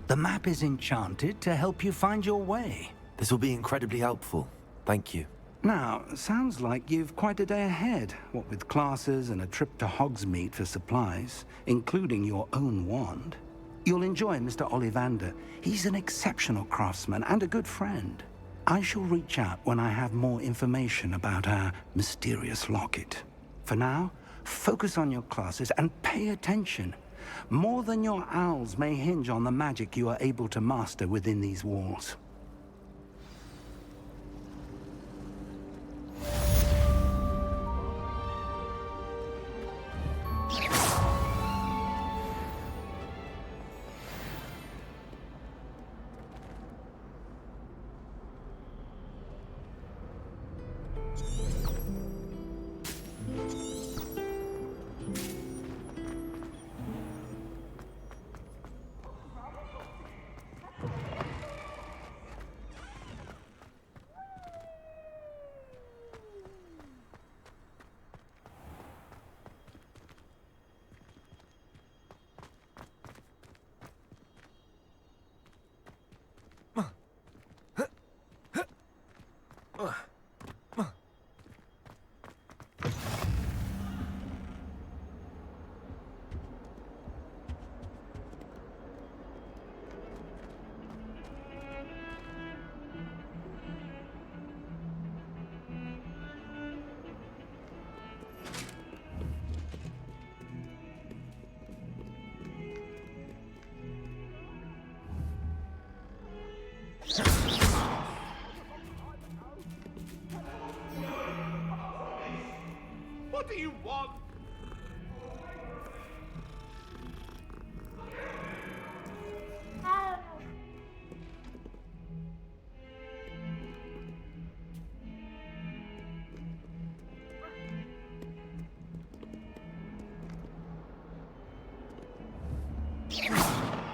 The map is enchanted to help you find your way. This will be incredibly helpful. Thank you. Now, sounds like you've quite a day ahead, what with classes and a trip to Hogsmeade for supplies, including your own wand. You'll enjoy Mr. Ollivander. He's an exceptional craftsman and a good friend. I shall reach out when I have more information about our mysterious locket. For now, focus on your classes and pay attention. More than your owls may hinge on the magic you are able to master within these walls. What do you want?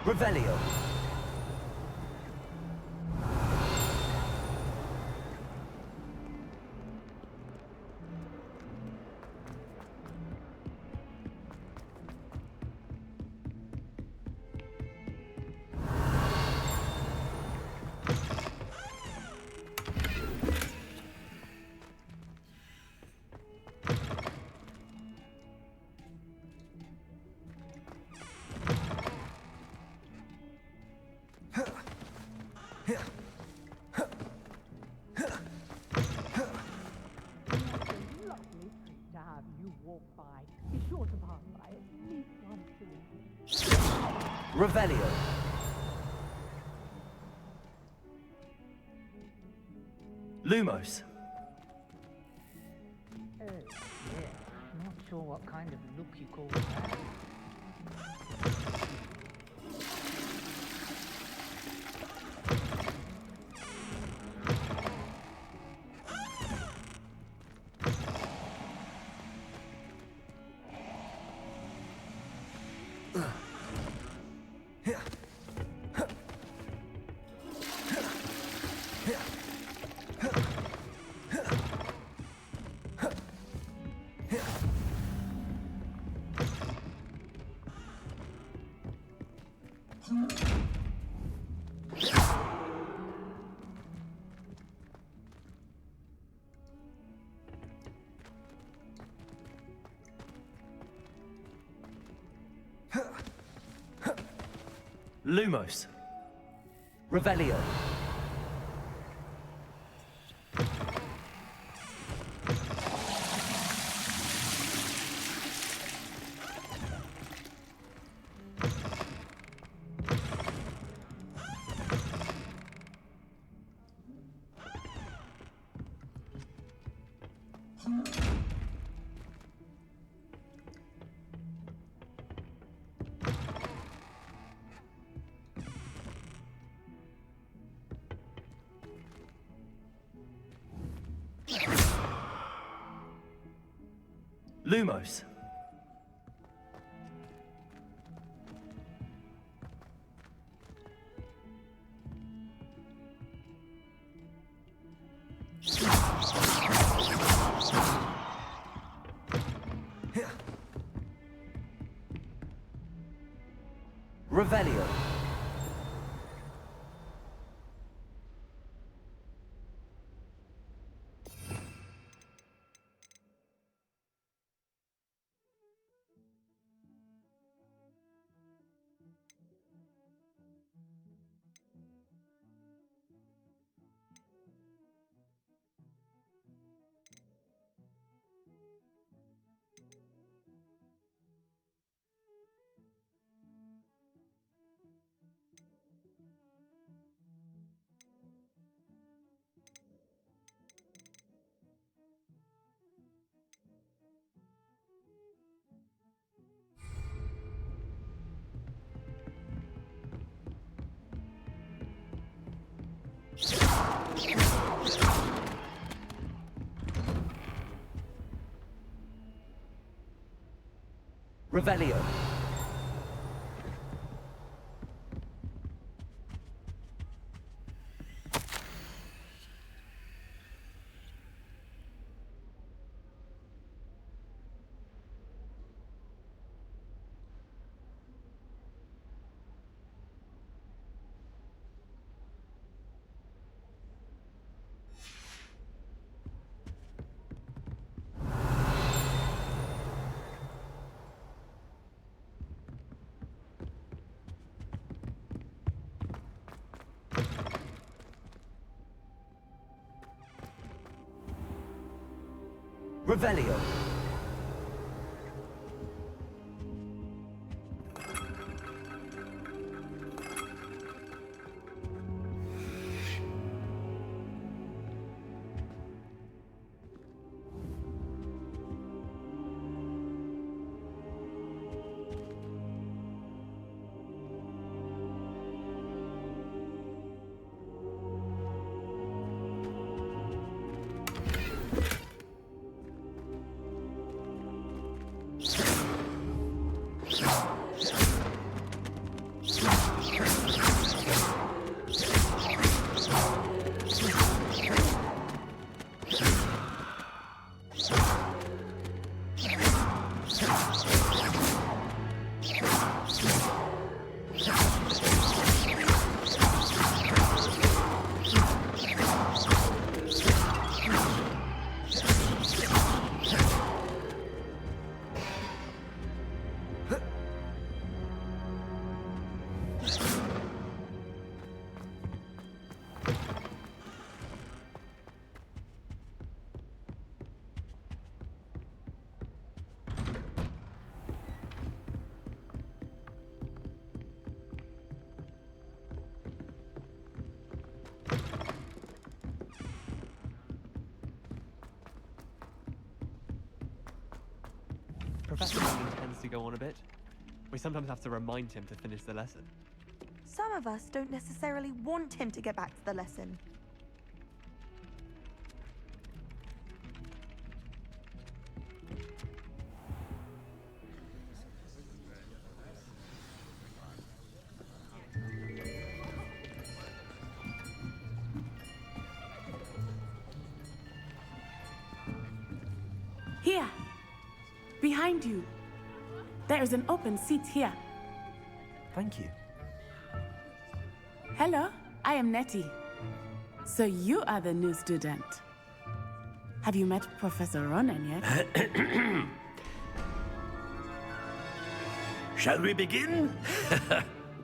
Revelio. Revelio. Lumos. Yeah. Not sure what kind of look you call that. Lumos. Revelio. Lumos. Revelio. Revelio. Revelio. Professor Manning tends to go on a bit. We sometimes have to remind him to finish the lesson. Some of us don't necessarily want him to get back to the lesson. Here! Behind you. There is an open seat here. Thank you. Hello, I am Nettie. So you are the new student. Have you met Professor Ronan yet? Shall we begin?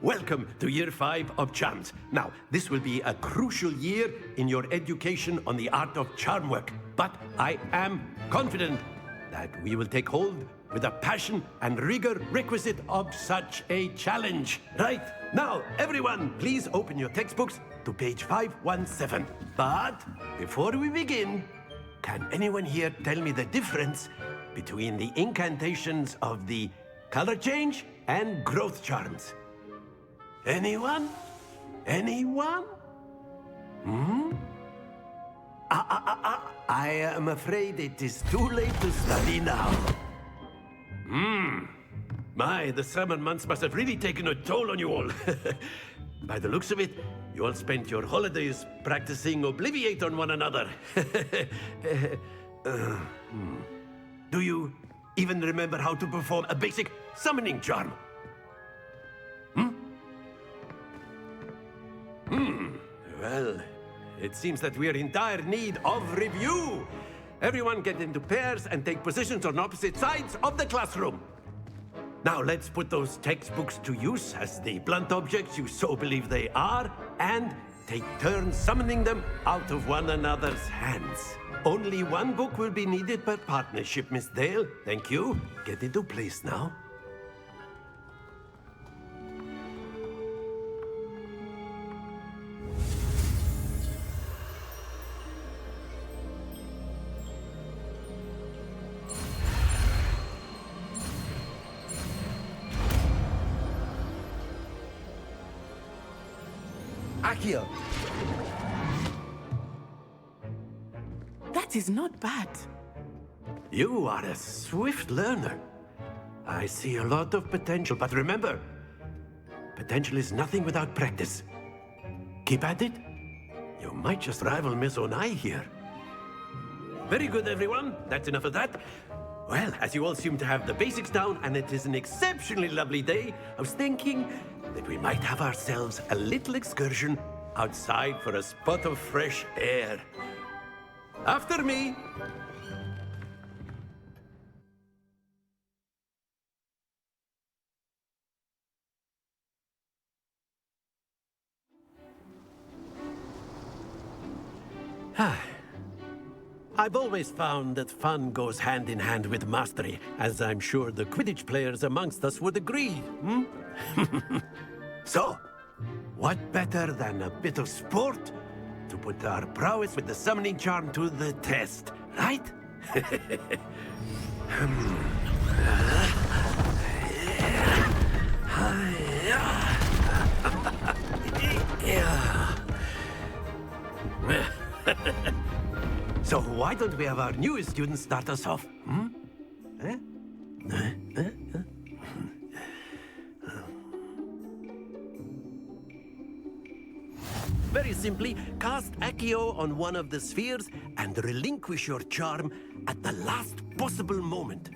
Welcome to Year 5 of Charms. Now, this will be a crucial year in your education on the art of charm work. But I am confident that we will take hold with the passion and rigor requisite of such a challenge. Right, now, everyone, please open your textbooks to page 517. But before we begin, can anyone here tell me the difference between the incantations of the color change and growth charms? Anyone? Anyone? I am afraid it is too late to study now. My, the summer months must have really taken a toll on you all. By the looks of it, you all spent your holidays practicing Obliviate on one another. Do you even remember how to perform a basic summoning charm? Well, it seems that we are in dire need of review. Everyone get into pairs and take positions on opposite sides of the classroom. Now let's put those textbooks to use as the blunt objects you so believe they are, and take turns summoning them out of one another's hands. Only one book will be needed per partnership, Miss Dale. Thank you. Get into place now. Accio. That is not bad. You are a swift learner. I see a lot of potential, but remember, potential is nothing without practice. Keep at it. You might just rival Miss Onai here. Very good, everyone. That's enough of that. Well, as you all seem to have the basics down, and it is an exceptionally lovely day, I was thinking that we might have ourselves a little excursion outside for a spot of fresh air. After me. I've always found that fun goes hand in hand with mastery, as I'm sure the Quidditch players amongst us would agree, So, what better than a bit of sport to put our prowess with the summoning charm to the test, right? So why don't we have our newest student start us off? Very simply, cast Accio on one of the spheres and relinquish your charm at the last possible moment.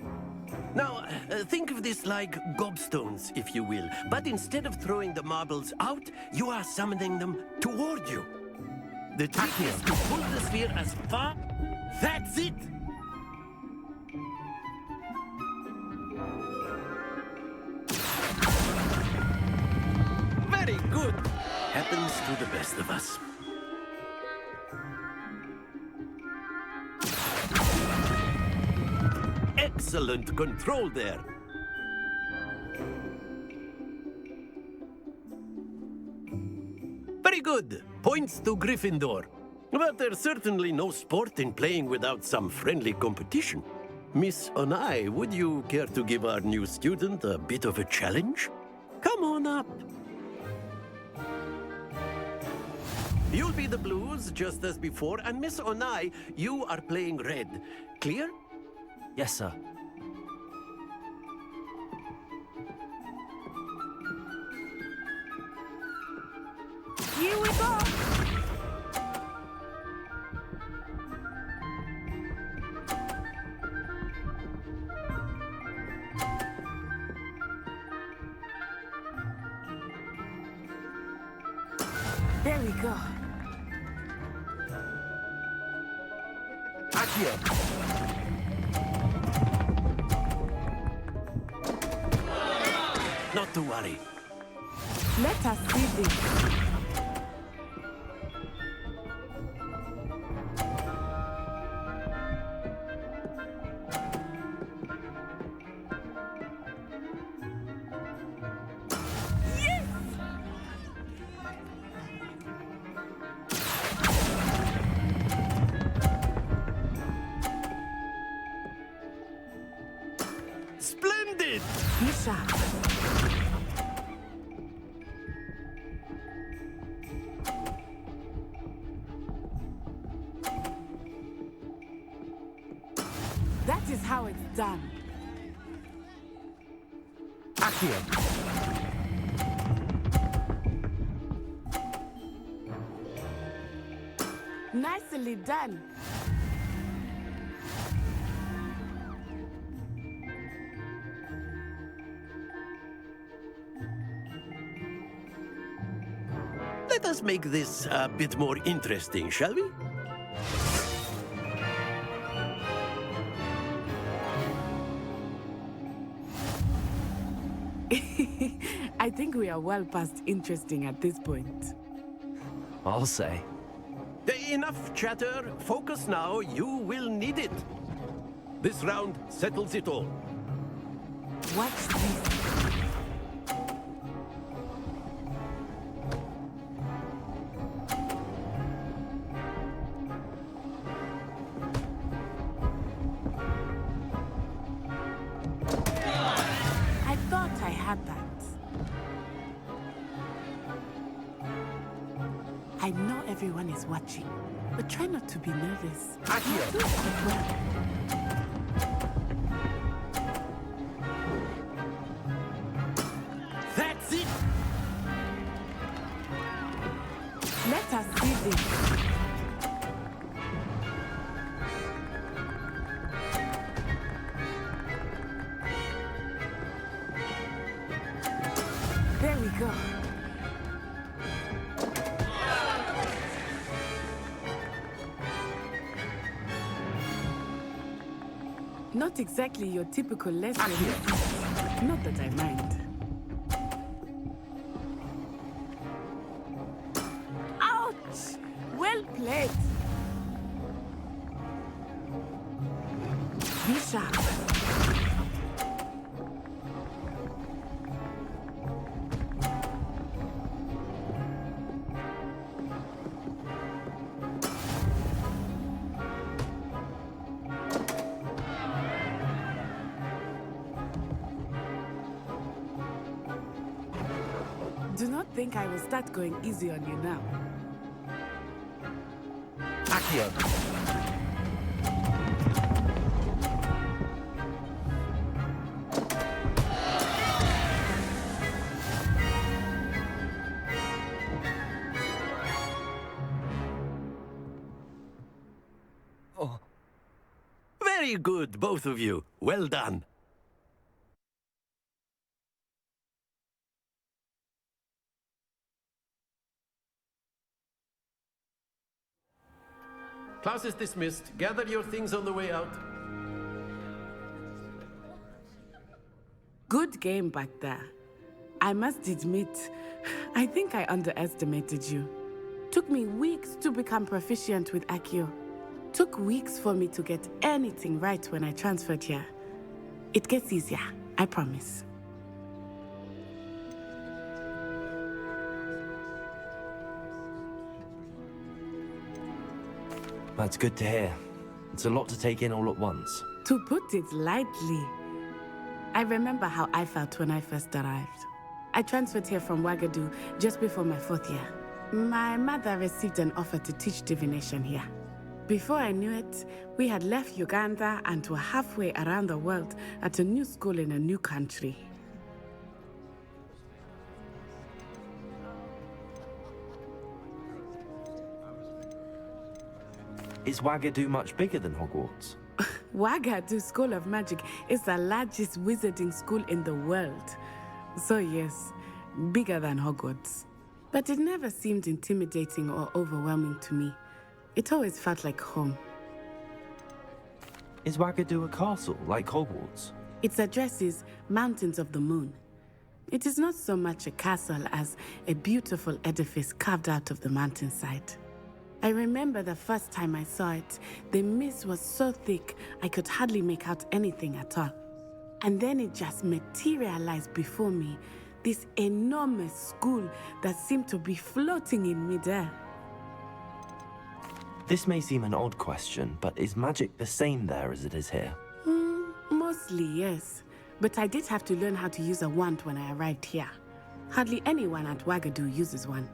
Now, think of this like gobstones, if you will. But instead of throwing the marbles out, you are summoning them toward you. The trick is to pull the sphere as far... That's it! Very good! Happens to the best of us. Excellent control there. Very good. Points to Gryffindor. But there's certainly no sport in playing without some friendly competition. Miss Onai, would you care to give our new student a bit of a challenge? Come on up. You'll be the blues, just as before, and Miss Onai, you are playing red. Clear? Yes, sir. Here we go! There we go. Accio! Not to worry. Let us see this. Splendid! Misha. That is how it's done. Accio! Nicely done. Let us make this a bit more interesting, shall we? I think we are well past interesting at this point. I'll say. Enough chatter. Focus now. You will need it. This round settles it all. Watch this. I thought I had that. I know everyone is watching, but try not to be nervous. That's it! Let us see this. There we go. Not exactly your typical lesson. Not that I mind. Ouch! Well played. Be sharp. Do not think I will start going easy on you now. Accio. Oh. Very good, both of you. Well done. Class is dismissed. Gather your things on the way out. Good game back there. I must admit, I think I underestimated you. Took me weeks to become proficient with Accio. Took weeks for me to get anything right when I transferred here. It gets easier, I promise. That's good to hear. It's a lot to take in all at once. To put it lightly, I remember how I felt when I first arrived. I transferred here from Wagadu just before my 4th year. My mother received an offer to teach divination here. Before I knew it, we had left Uganda and were halfway around the world at a new school in a new country. Is Wagadu much bigger than Hogwarts? Wagadu School of Magic is the largest wizarding school in the world. So yes, bigger than Hogwarts. But it never seemed intimidating or overwhelming to me. It always felt like home. Is Wagadu a castle, like Hogwarts? Its address is Mountains of the Moon. It is not so much a castle as a beautiful edifice carved out of the mountainside. I remember the first time I saw it, the mist was so thick I could hardly make out anything at all. And then it just materialized before me, this enormous school that seemed to be floating in midair. This may seem an odd question, but is magic the same there as it is here? Mostly, yes. But I did have to learn how to use a wand when I arrived here. Hardly anyone at Wagadu uses one.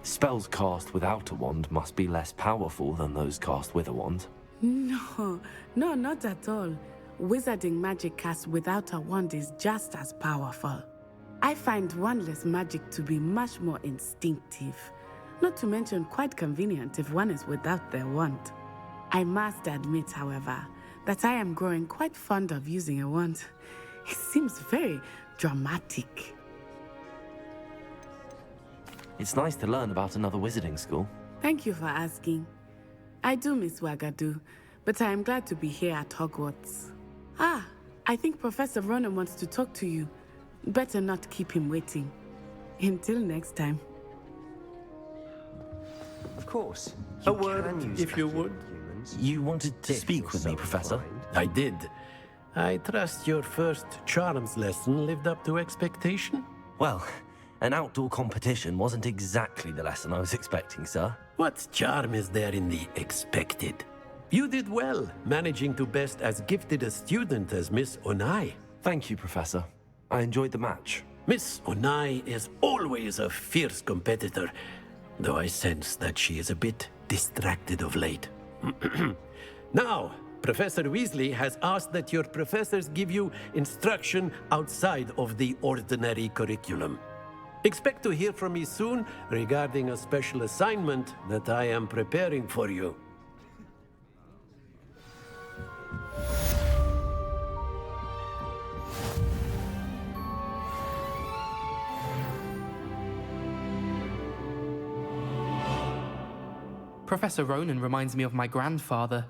Spells cast without a wand must be less powerful than those cast with a wand. No, not at all. Wizarding magic cast without a wand is just as powerful. I find wandless magic to be much more instinctive. Not to mention quite convenient if one is without their wand. I must admit, however, that I am growing quite fond of using a wand. It seems very dramatic. It's nice to learn about another wizarding school. Thank you for asking. I do miss Wagadu, but I am glad to be here at Hogwarts. Ah, I think Professor Ronan wants to talk to you. Better not keep him waiting. Until next time. Of course. A word, if you would. You wanted to speak with me, Professor? I did. I trust your first charms lesson lived up to expectation? Well, an outdoor competition wasn't exactly the lesson I was expecting, sir. What charm is there in the expected? You did well, managing to best as gifted a student as Miss Onai. Thank you, Professor. I enjoyed the match. Miss Onai is always a fierce competitor, though I sense that she is a bit distracted of late. Now, Professor Weasley has asked that your professors give you instruction outside of the ordinary curriculum. Expect to hear from me soon regarding a special assignment that I am preparing for you. Professor Ronan reminds me of my grandfather.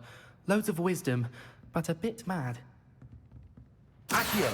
Loads of wisdom, but a bit mad. Accio!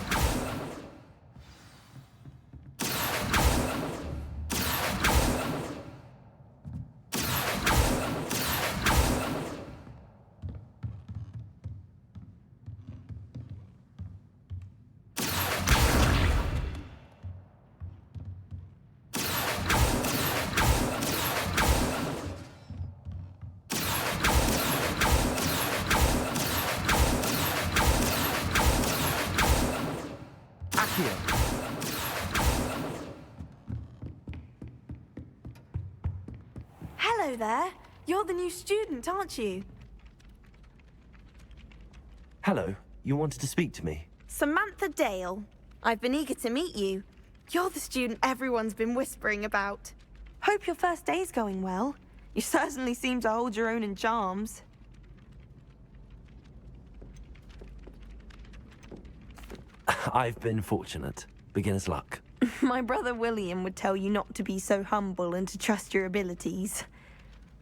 Hello there. You're the new student, aren't you? Hello, you wanted to speak to me? Samantha Dale. I've been eager to meet you. You're the student everyone's been whispering about. Hope your first day's going well. You certainly seem to hold your own in charms. I've been fortunate. Beginner's luck. My brother William would tell you not to be so humble and to trust your abilities.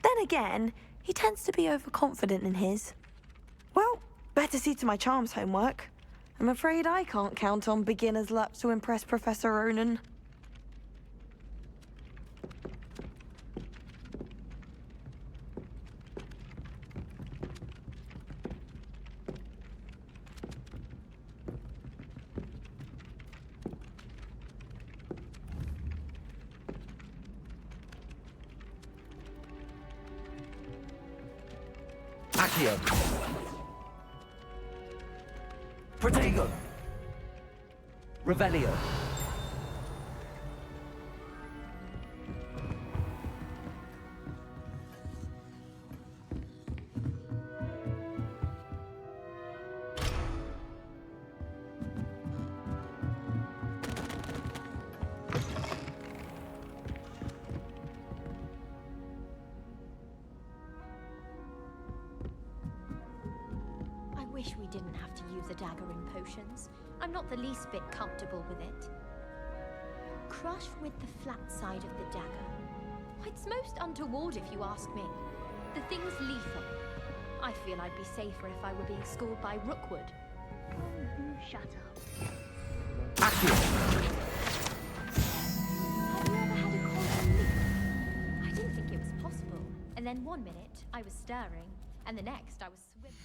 Then again, he tends to be overconfident in his. Well, better see to my charms homework. I'm afraid I can't count on beginner's luck to impress Professor Ronan. Accio! Protego! Revelio! I wish we didn't have to use a dagger in potions. I'm not the least bit comfortable with it. Crush with the flat side of the dagger. It's most untoward if you ask me. The thing's lethal. I feel I'd be safer if I were being schooled by Rookwood. Shut up. Have you ever had a quantum leap? I didn't think it was possible. And then one minute, I was stirring, and the next, I was swimming.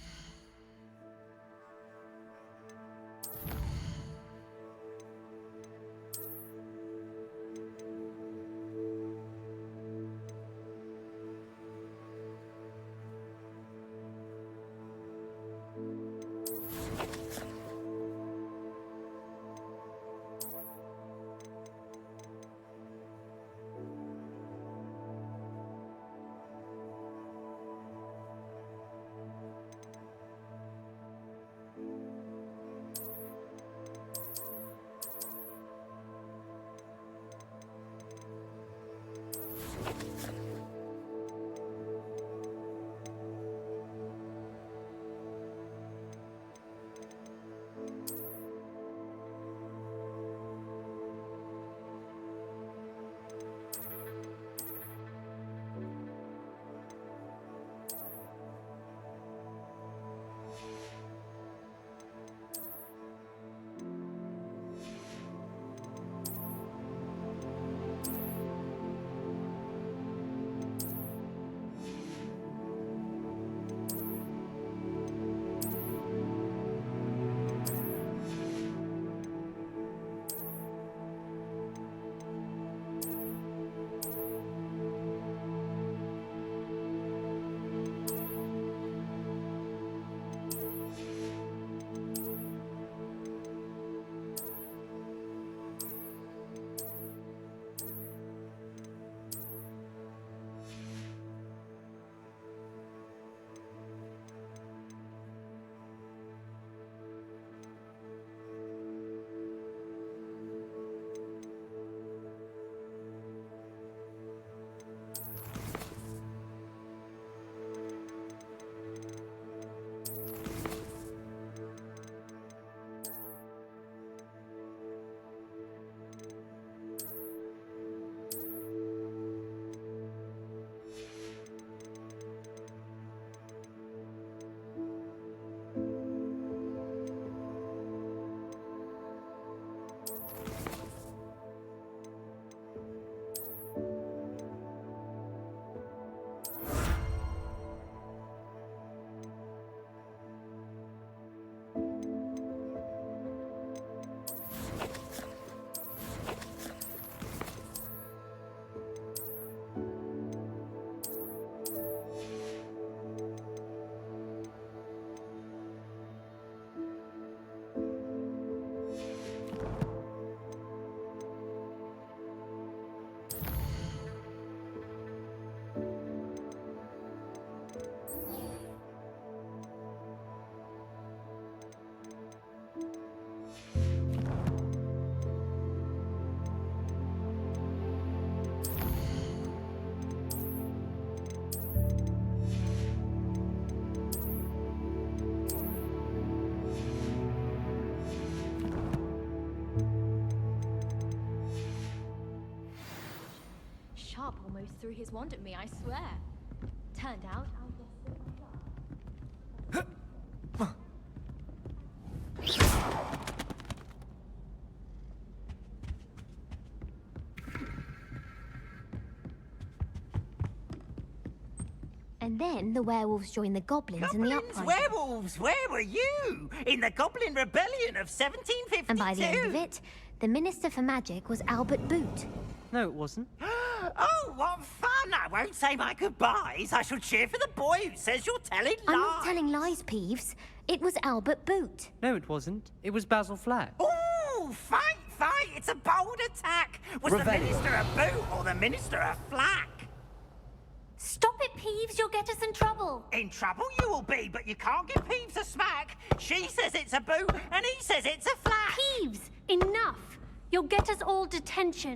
sharp almost threw his wand at me, I swear. Turned out, I was And then the werewolves joined the goblins in the uprising. Werewolves, where were you? In the Goblin Rebellion of 1752? And by the end of it, the Minister for Magic was Albert Boot. No, it wasn't. Oh, what fun! I won't say my goodbyes. I shall cheer for the boy who says you're telling lies. I'm not telling lies, Peeves. It was Albert Boot. No, it wasn't. It was Basil Flack. Ooh, fight! It's a bold attack. Was Rebellion. the Minister a Boot or the Minister a Flack? Stop it, Peeves. You'll get us in trouble. In trouble you will be, but you can't give Peeves a smack. She says it's a boot, and he says it's a flack. Peeves, enough. You'll get us all detention.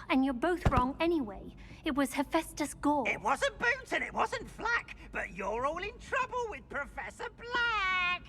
And you're both wrong anyway. It was Hephaestus Gore. It wasn't Boot and it wasn't Flack, but you're all in trouble with Professor Black.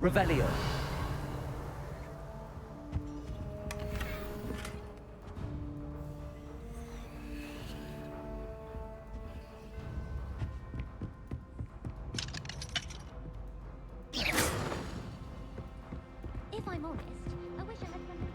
Revelio. If I'm honest, I wish I had something.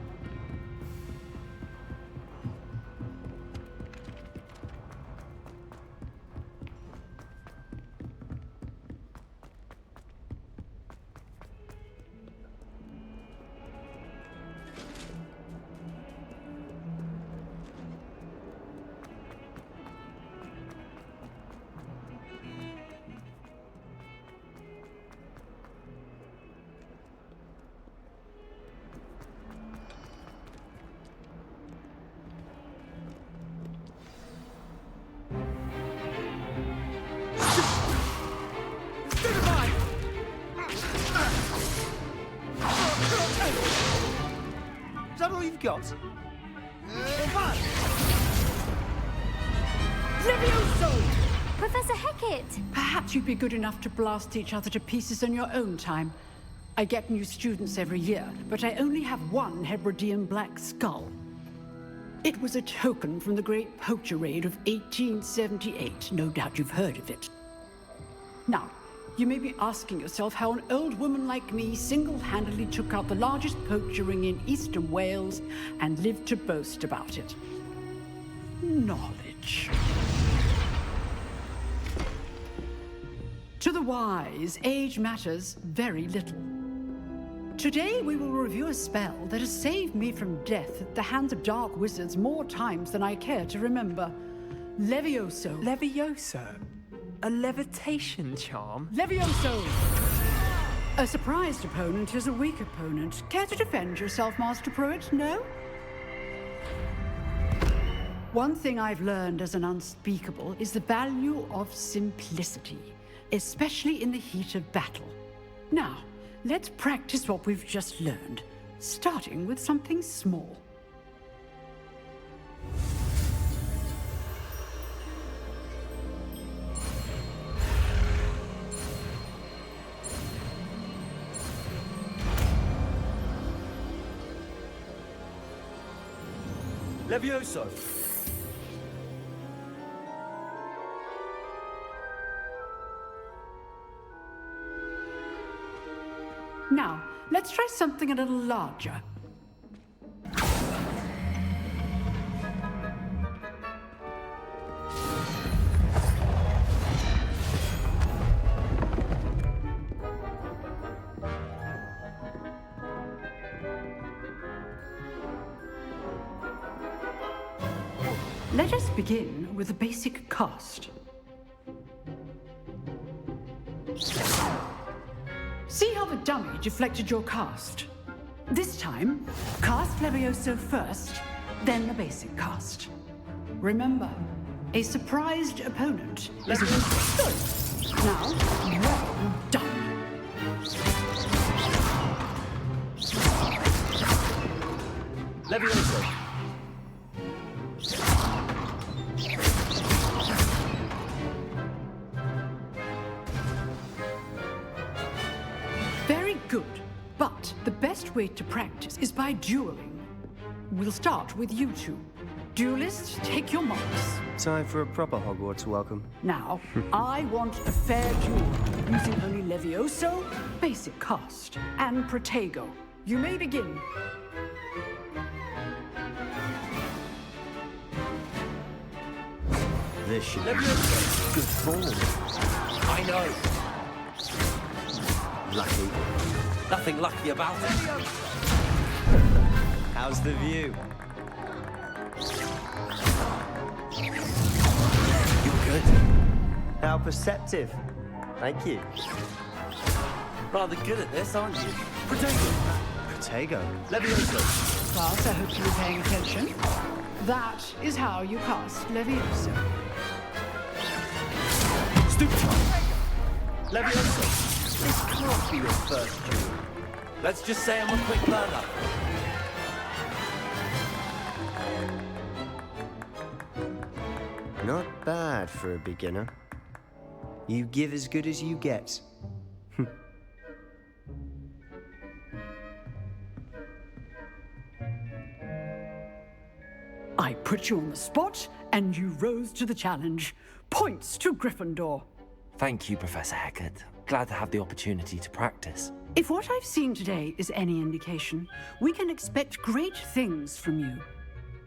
Is that all you've got? Levioso! Professor Hecat! Perhaps you'd be good enough to blast each other to pieces in your own time. I get new students every year, but I only have one Hebridean black skull. It was a token from the Great Poacher Raid of 1878. No doubt you've heard of it. Now, you may be asking yourself how an old woman like me single-handedly took out the largest poacher ring in eastern Wales and lived to boast about it. Knowledge. To the wise, age matters very little. Today we will review a spell that has saved me from death at the hands of dark wizards more times than I care to remember. Levioso. Levioso? A levitation charm? Levioso! A surprised opponent is a weak opponent. Care to defend yourself, Master Pruitt? No? One thing I've learned as an unspeakable is the value of simplicity, especially in the heat of battle. Now, let's practice what we've just learned, starting with something small. Levioso. Now, let's try something a little larger. Let us begin with a basic cast. See how the dummy deflected your cast? This time, cast Levioso first, then the basic cast. Remember, a surprised opponent is a good. Now, well done. Levioso. Very good, but the best way to practice is by dueling. We'll start with you two. Duelists, take your marks. Time for a proper Hogwarts welcome. Now, I want a fair duel, using only Levioso, basic cast, and Protego. You may begin. This should be Levioso. good form. I know. Lucky. Nothing lucky about it. How's the view? You're good. How perceptive. Thank you. Rather good at this, aren't you? Protego. Protego. Levioso. Class, I hope you were paying attention. That is how you cast Levioso. Stoop time. Levioso. This can't be your first duel. Let's just say I'm a quick learner. Not bad for a beginner. You give as good as you get. put you on the spot, and you rose to the challenge. Points to Gryffindor. Thank you, Professor Hecat. Glad to have the opportunity to practice. If what I've seen today is any indication, we can expect great things from you.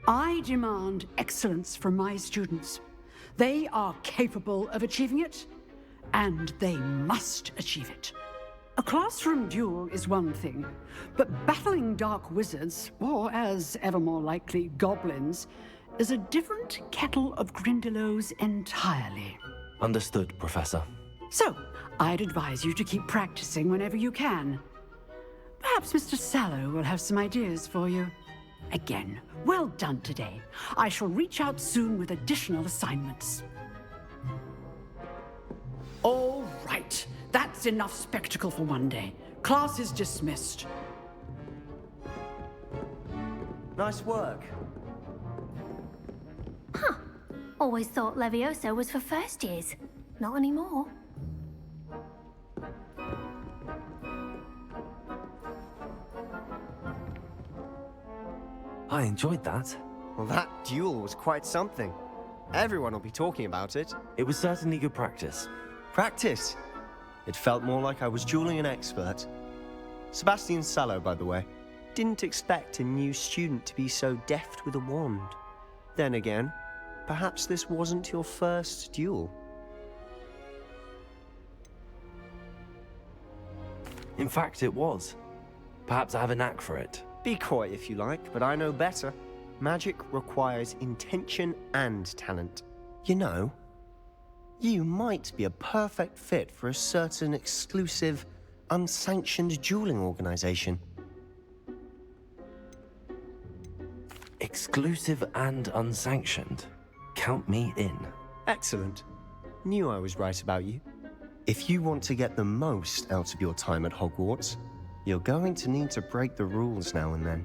I demand excellence from my students. They are capable of achieving it, and they must achieve it. A classroom duel is one thing, but battling dark wizards, or as ever more likely, goblins, is a different kettle of Grindylows entirely. Understood, Professor. So, I'd advise you to keep practicing whenever you can. Perhaps Mr. Sallow will have some ideas for you. Again, well done today. I shall reach out soon with additional assignments. All right. That's enough spectacle for one day. Class is dismissed. Nice work. Huh. Always thought Levioso was for first years. Not anymore. I enjoyed that. Well, that duel was quite something. Everyone will be talking about it. It was certainly good practice. Practice? It felt more like I was dueling an expert. Sebastian Sallow, by the way. Didn't expect a new student to be so deft with a wand. Then again, perhaps this wasn't your first duel. In fact, it was. Perhaps I have a knack for it. Be coy if you like, but I know better. Magic requires intention and talent. You know, you might be a perfect fit for a certain exclusive, unsanctioned dueling organization. Exclusive and unsanctioned. Count me in. Excellent. Knew I was right about you. If you want to get the most out of your time at Hogwarts, you're going to need to break the rules now and then.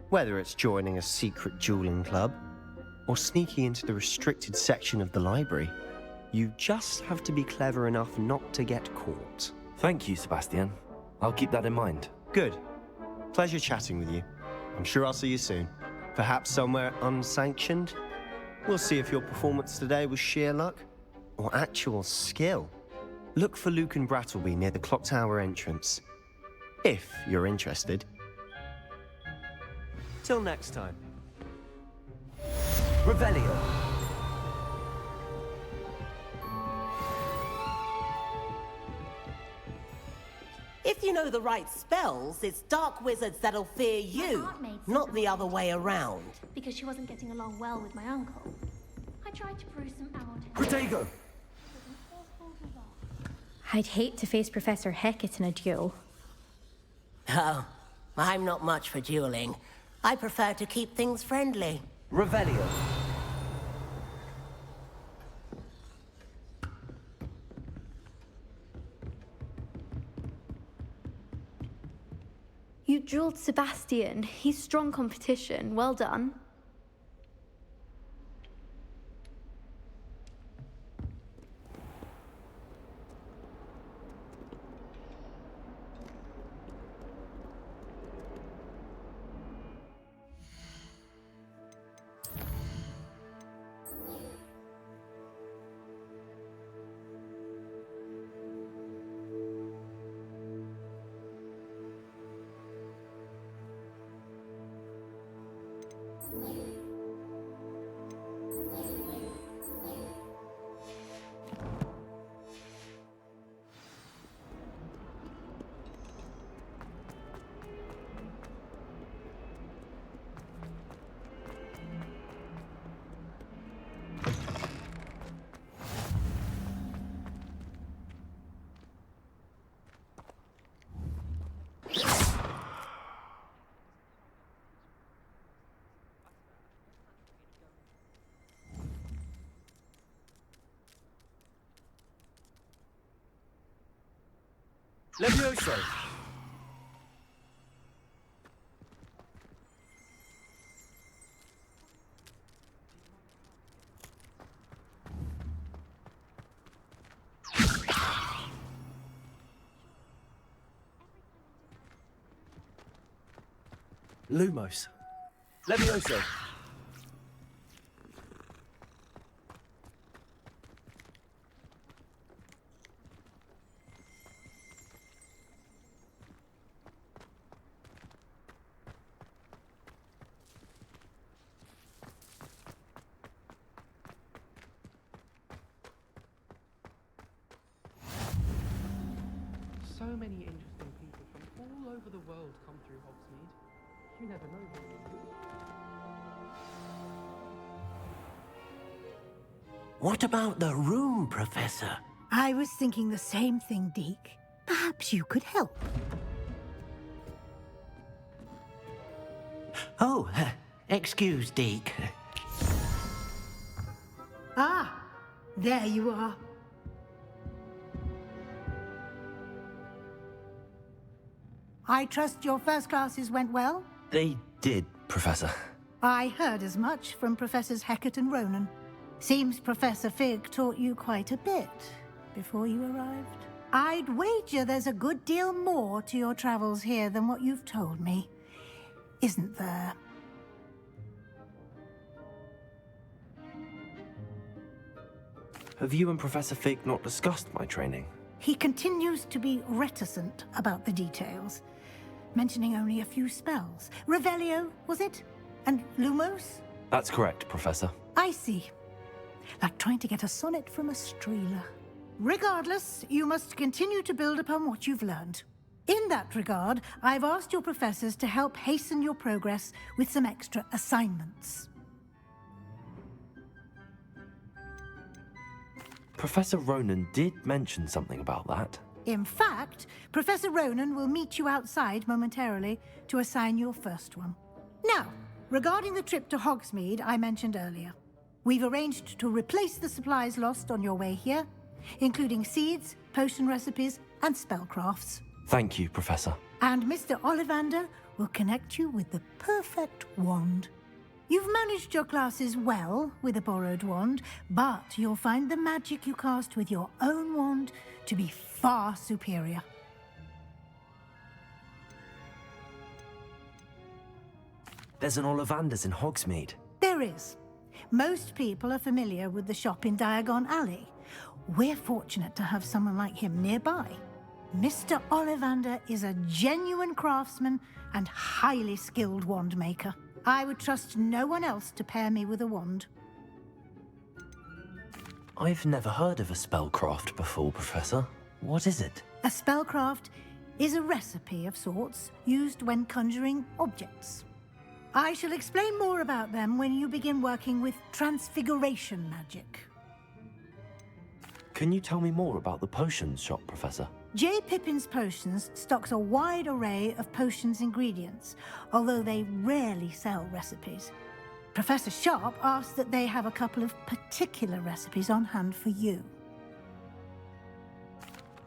Whether it's joining a secret dueling club, or sneaking into the restricted section of the library, you just have to be clever enough not to get caught. Thank you, Sebastian. I'll keep that in mind. Good. Pleasure chatting with you. I'm sure I'll see you soon. Perhaps somewhere unsanctioned? We'll see if your performance today was sheer luck, or actual skill. Look for Luke and Brattleby near the clock tower entrance. If you're interested. Till next time. Revelio. If you know the right spells, it's dark wizards that'll fear you, not the other way around. Because she wasn't getting along well with my uncle. I tried to brew some out. Protego. I'd hate to face Professor Hecat in a duel. Oh, I'm not much for dueling. I prefer to keep things friendly. Revelio. You dueled Sebastian. He's strong competition. Well done. Levioso. Lumos. Levioso. So many interesting people from all over the world come through Hogsmeade. You never know who you'll meet. What about the room, Professor? I was thinking the same thing, Deke. Perhaps you could help. Oh, excuse, Deke. Ah, there you are. I trust your first classes went well? They did, Professor. I heard as much from Professors Hecat and Ronan. Seems Professor Fig taught you quite a bit before you arrived. I'd wager there's a good deal more to your travels here than what you've told me. Isn't there? Have you and Professor Fig not discussed my training? He continues to be reticent about the details, mentioning only a few spells. Revelio, was it? And Lumos? That's correct, Professor. I see. Like trying to get a sonnet from a streeler. Regardless, you must continue to build upon what you've learned. In that regard, I've asked your professors to help hasten your progress with some extra assignments. Professor Ronan did mention something about that. In fact, Professor Ronan will meet you outside momentarily to assign your first one. Now, regarding the trip to Hogsmeade I mentioned earlier, we've arranged to replace the supplies lost on your way here, including seeds, potion recipes, and spellcrafts. Thank you, Professor. And Mr. Ollivander will connect you with the perfect wand. You've managed your classes well with a borrowed wand, but you'll find the magic you cast with your own wand to be far superior. There's an Ollivander's in Hogsmeade. There is. Most people are familiar with the shop in Diagon Alley. We're fortunate to have someone like him nearby. Mr. Ollivander is a genuine craftsman and highly skilled wand maker. I would trust no one else to pair me with a wand. I've never heard of a spellcraft before, Professor. What is it? A spellcraft is a recipe of sorts used when conjuring objects. I shall explain more about them when you begin working with transfiguration magic. Can you tell me more about the potions shop, Professor? J. Pippin's Potions stocks a wide array of potions ingredients, although they rarely sell recipes. Professor Sharp asked that they have a couple of particular recipes on hand for you.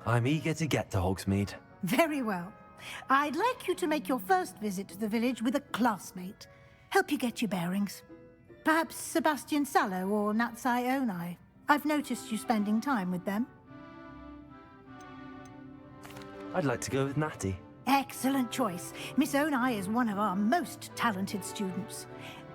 I'm eager to get to Hogsmeade. Very well. I'd like you to make your first visit to the village with a classmate. Help you get your bearings. Perhaps Sebastian Sallow or Natsai Onai. I've noticed you spending time with them. I'd like to go with Natty. Excellent choice. Miss Onai is one of our most talented students.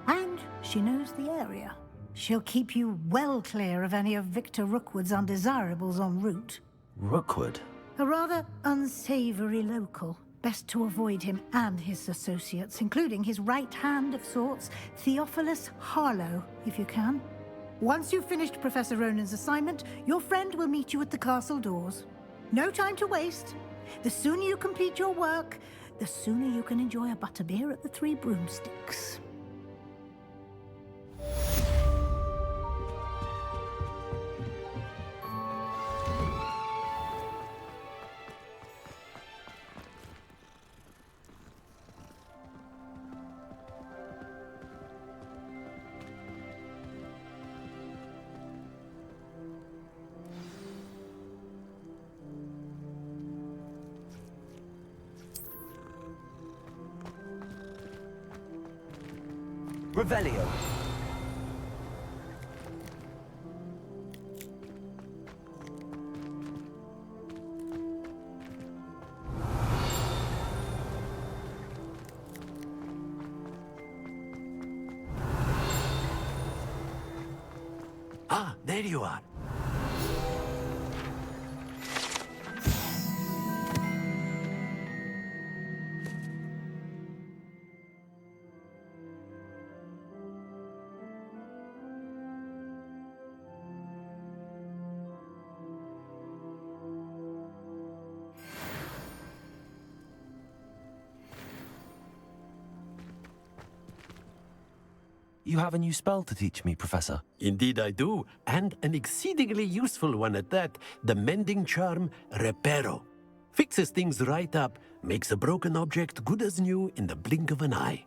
And she knows the area. She'll keep you well clear of any of Victor Rookwood's undesirables en route. Rookwood? A rather unsavory local. Best to avoid him and his associates, including his right hand of sorts, Theophilus Harlow, if you can. Once you've finished Professor Ronan's assignment, your friend will meet you at the castle doors. No time to waste. The sooner you complete your work, the sooner you can enjoy a butterbeer at the Three Broomsticks. Revelio. Ah, there you are. You have a new spell to teach me, Professor. Indeed I do, and an exceedingly useful one at that. The mending charm, Reparo. Fixes things right up, makes a broken object good as new in the blink of an eye.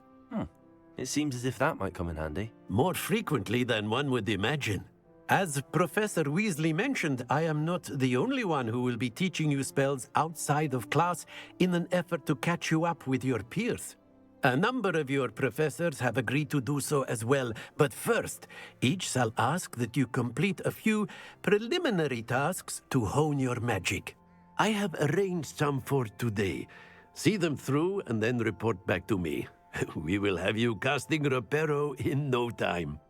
It seems as if that might come in handy. More frequently than one would imagine. As Professor Weasley mentioned, I am not the only one who will be teaching you spells outside of class in an effort to catch you up with your peers. A number of your professors have agreed to do so as well, but first, each shall ask that you complete a few preliminary tasks to hone your magic. I have arranged some for today. See them through and then report back to me. We will have you casting Reparo in no time.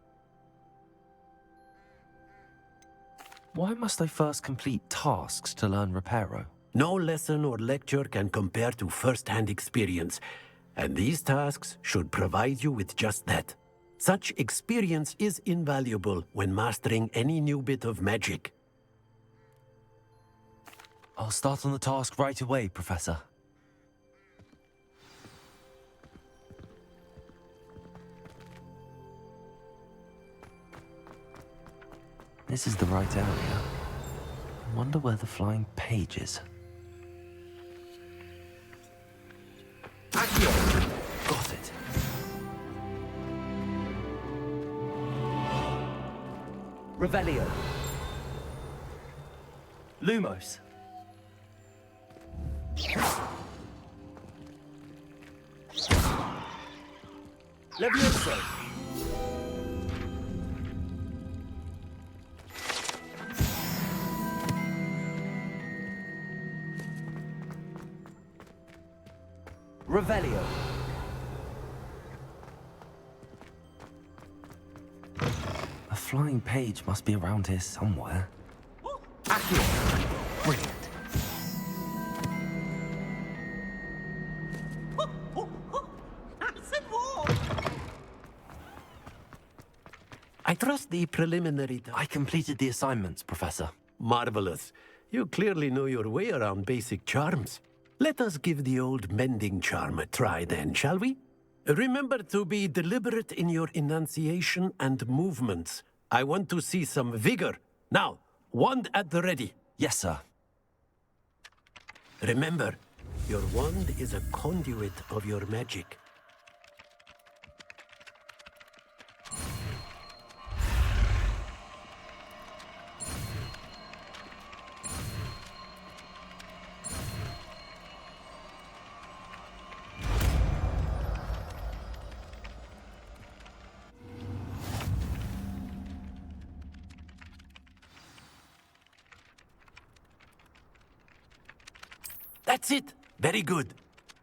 Why must I first complete tasks to learn Reparo? No lesson or lecture can compare to first-hand experience, and these tasks should provide you with just that. Such experience is invaluable when mastering any new bit of magic. I'll start on the task right away, Professor. This is the right area. I wonder where the flying page is. Accio! Got it. Revelio. Lumos. Levioso. Revelio. A flying page must be around here somewhere. Accio. Brilliant. I trust the preliminary... I completed the assignments, Professor. Marvelous. You clearly know your way around basic charms. Let us give the old mending charm a try then, shall we? Remember to be deliberate in your enunciation and movements. I want to see some vigor. Now, wand at the ready. Yes, sir. Remember, your wand is a conduit of your magic. That's it. Very good.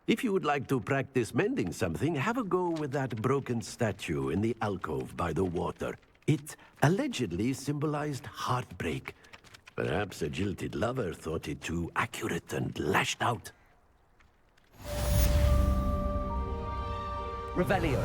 If you would like to practice mending something, have a go with that broken statue in the alcove by the water. It allegedly symbolized heartbreak. Perhaps a jilted lover thought it too accurate and lashed out. Revelio.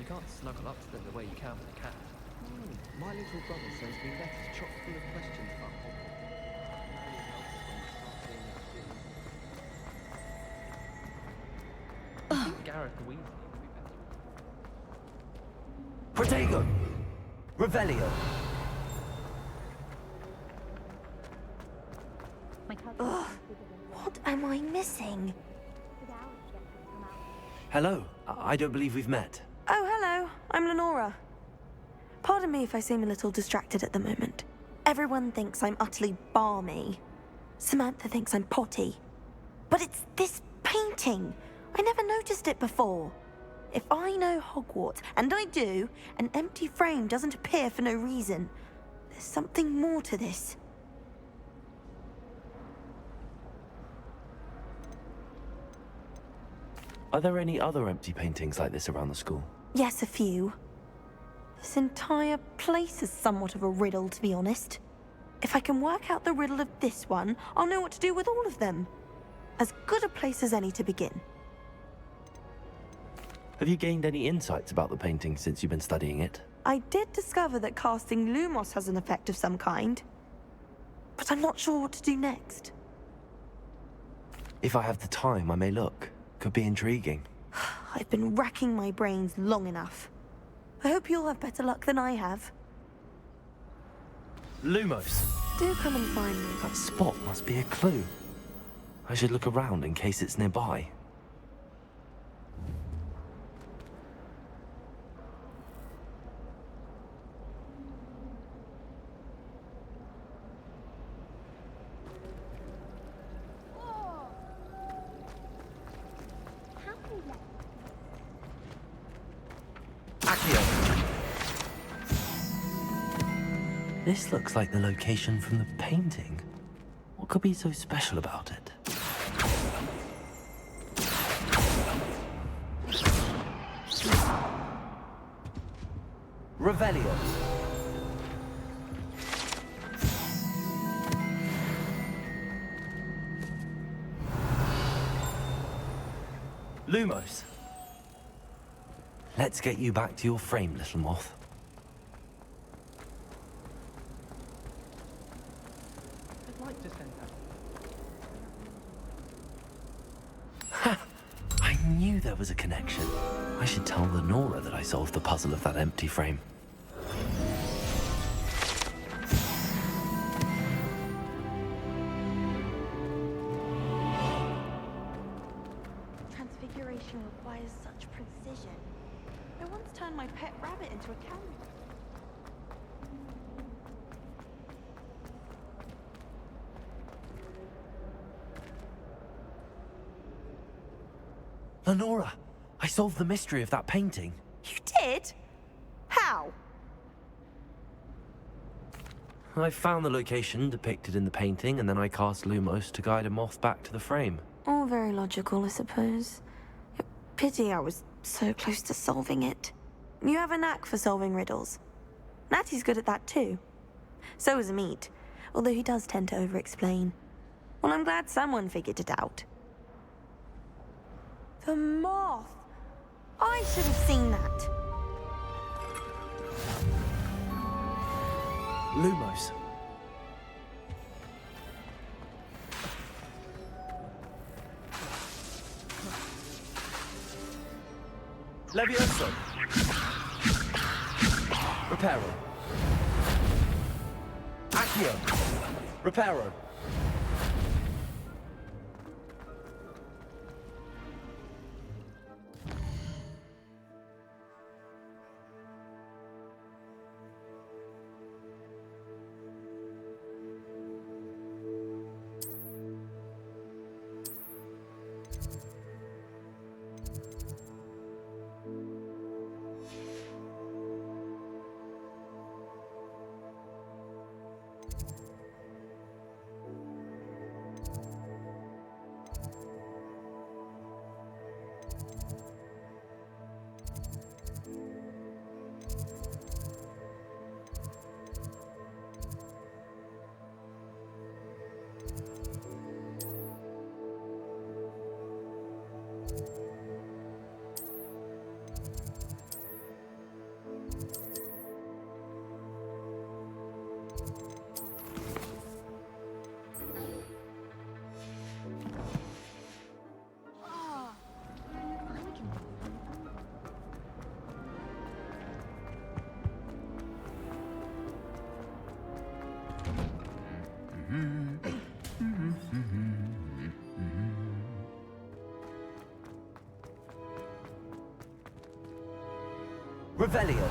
can't snuggle up to them the way you can with a cat. My little brother sends me letters chock full of questions about Hogwarts. I think Gareth Weasley would be better. Protego! Revelio! Ugh, what am I missing? Hello. I don't believe we've met. Oh, hello. I'm Lenora. Pardon me if I seem a little distracted at the moment. Everyone thinks I'm utterly balmy. Samantha thinks I'm potty. But it's this painting. I never noticed it before. If I know Hogwarts, and I do, an empty frame doesn't appear for no reason. There's something more to this. Are there any other empty paintings like this around the school? Yes, a few. This entire place is somewhat of a riddle, to be honest. If I can work out the riddle of this one, I'll know what to do with all of them. As good a place as any to begin. Have you gained any insights about the painting since you've been studying it? I did discover that casting Lumos has an effect of some kind. But I'm not sure what to do next. If I have the time, I may look. Could be intriguing. I've been racking my brains long enough. I hope you'll have better luck than I have. Lumos. Do come and find me. That spot must be a clue. I should look around in case it's nearby. This looks like the location from the painting. What could be so special about it? Revelio. Lumos. Let's get you back to your frame, little moth. I'd like to send that. Ha! I knew there was a connection. I should tell Lenora that I solved the puzzle of that empty frame. Transfiguration requires such precision. I once turned my pet rabbit into a camel. Lenora, I solved the mystery of that painting. You did? How? I found the location depicted in the painting, and then I cast Lumos to guide a moth back to the frame. All very logical, I suppose. Pity I was so close to solving it. You have a knack for solving riddles. Natty's good at that too. So is Amit, although he does tend to over-explain. Well, I'm glad someone figured it out. The moth! I should have seen that. Lumos. Levioso. Reparo. Accio. Reparo. Revelio.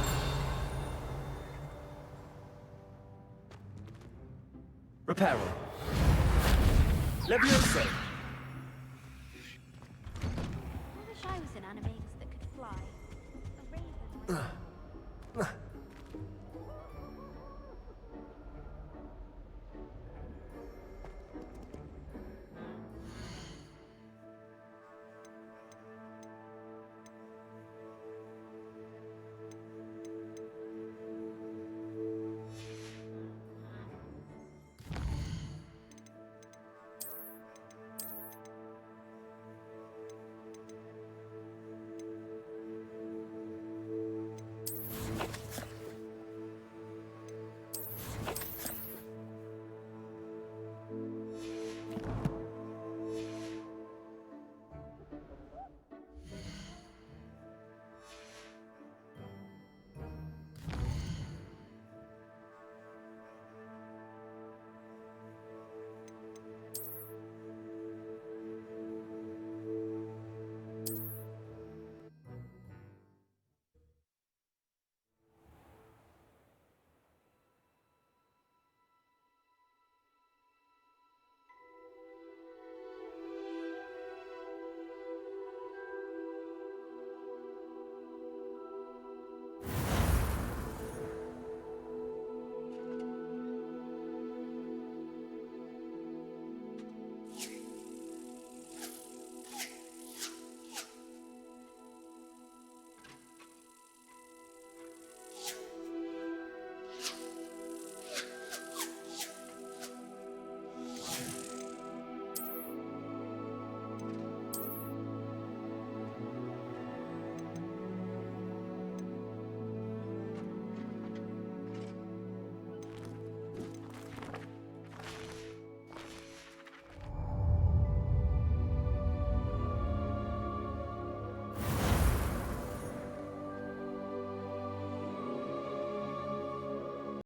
Reparo. Levioso. I wish I was in animators that could fly. A raven like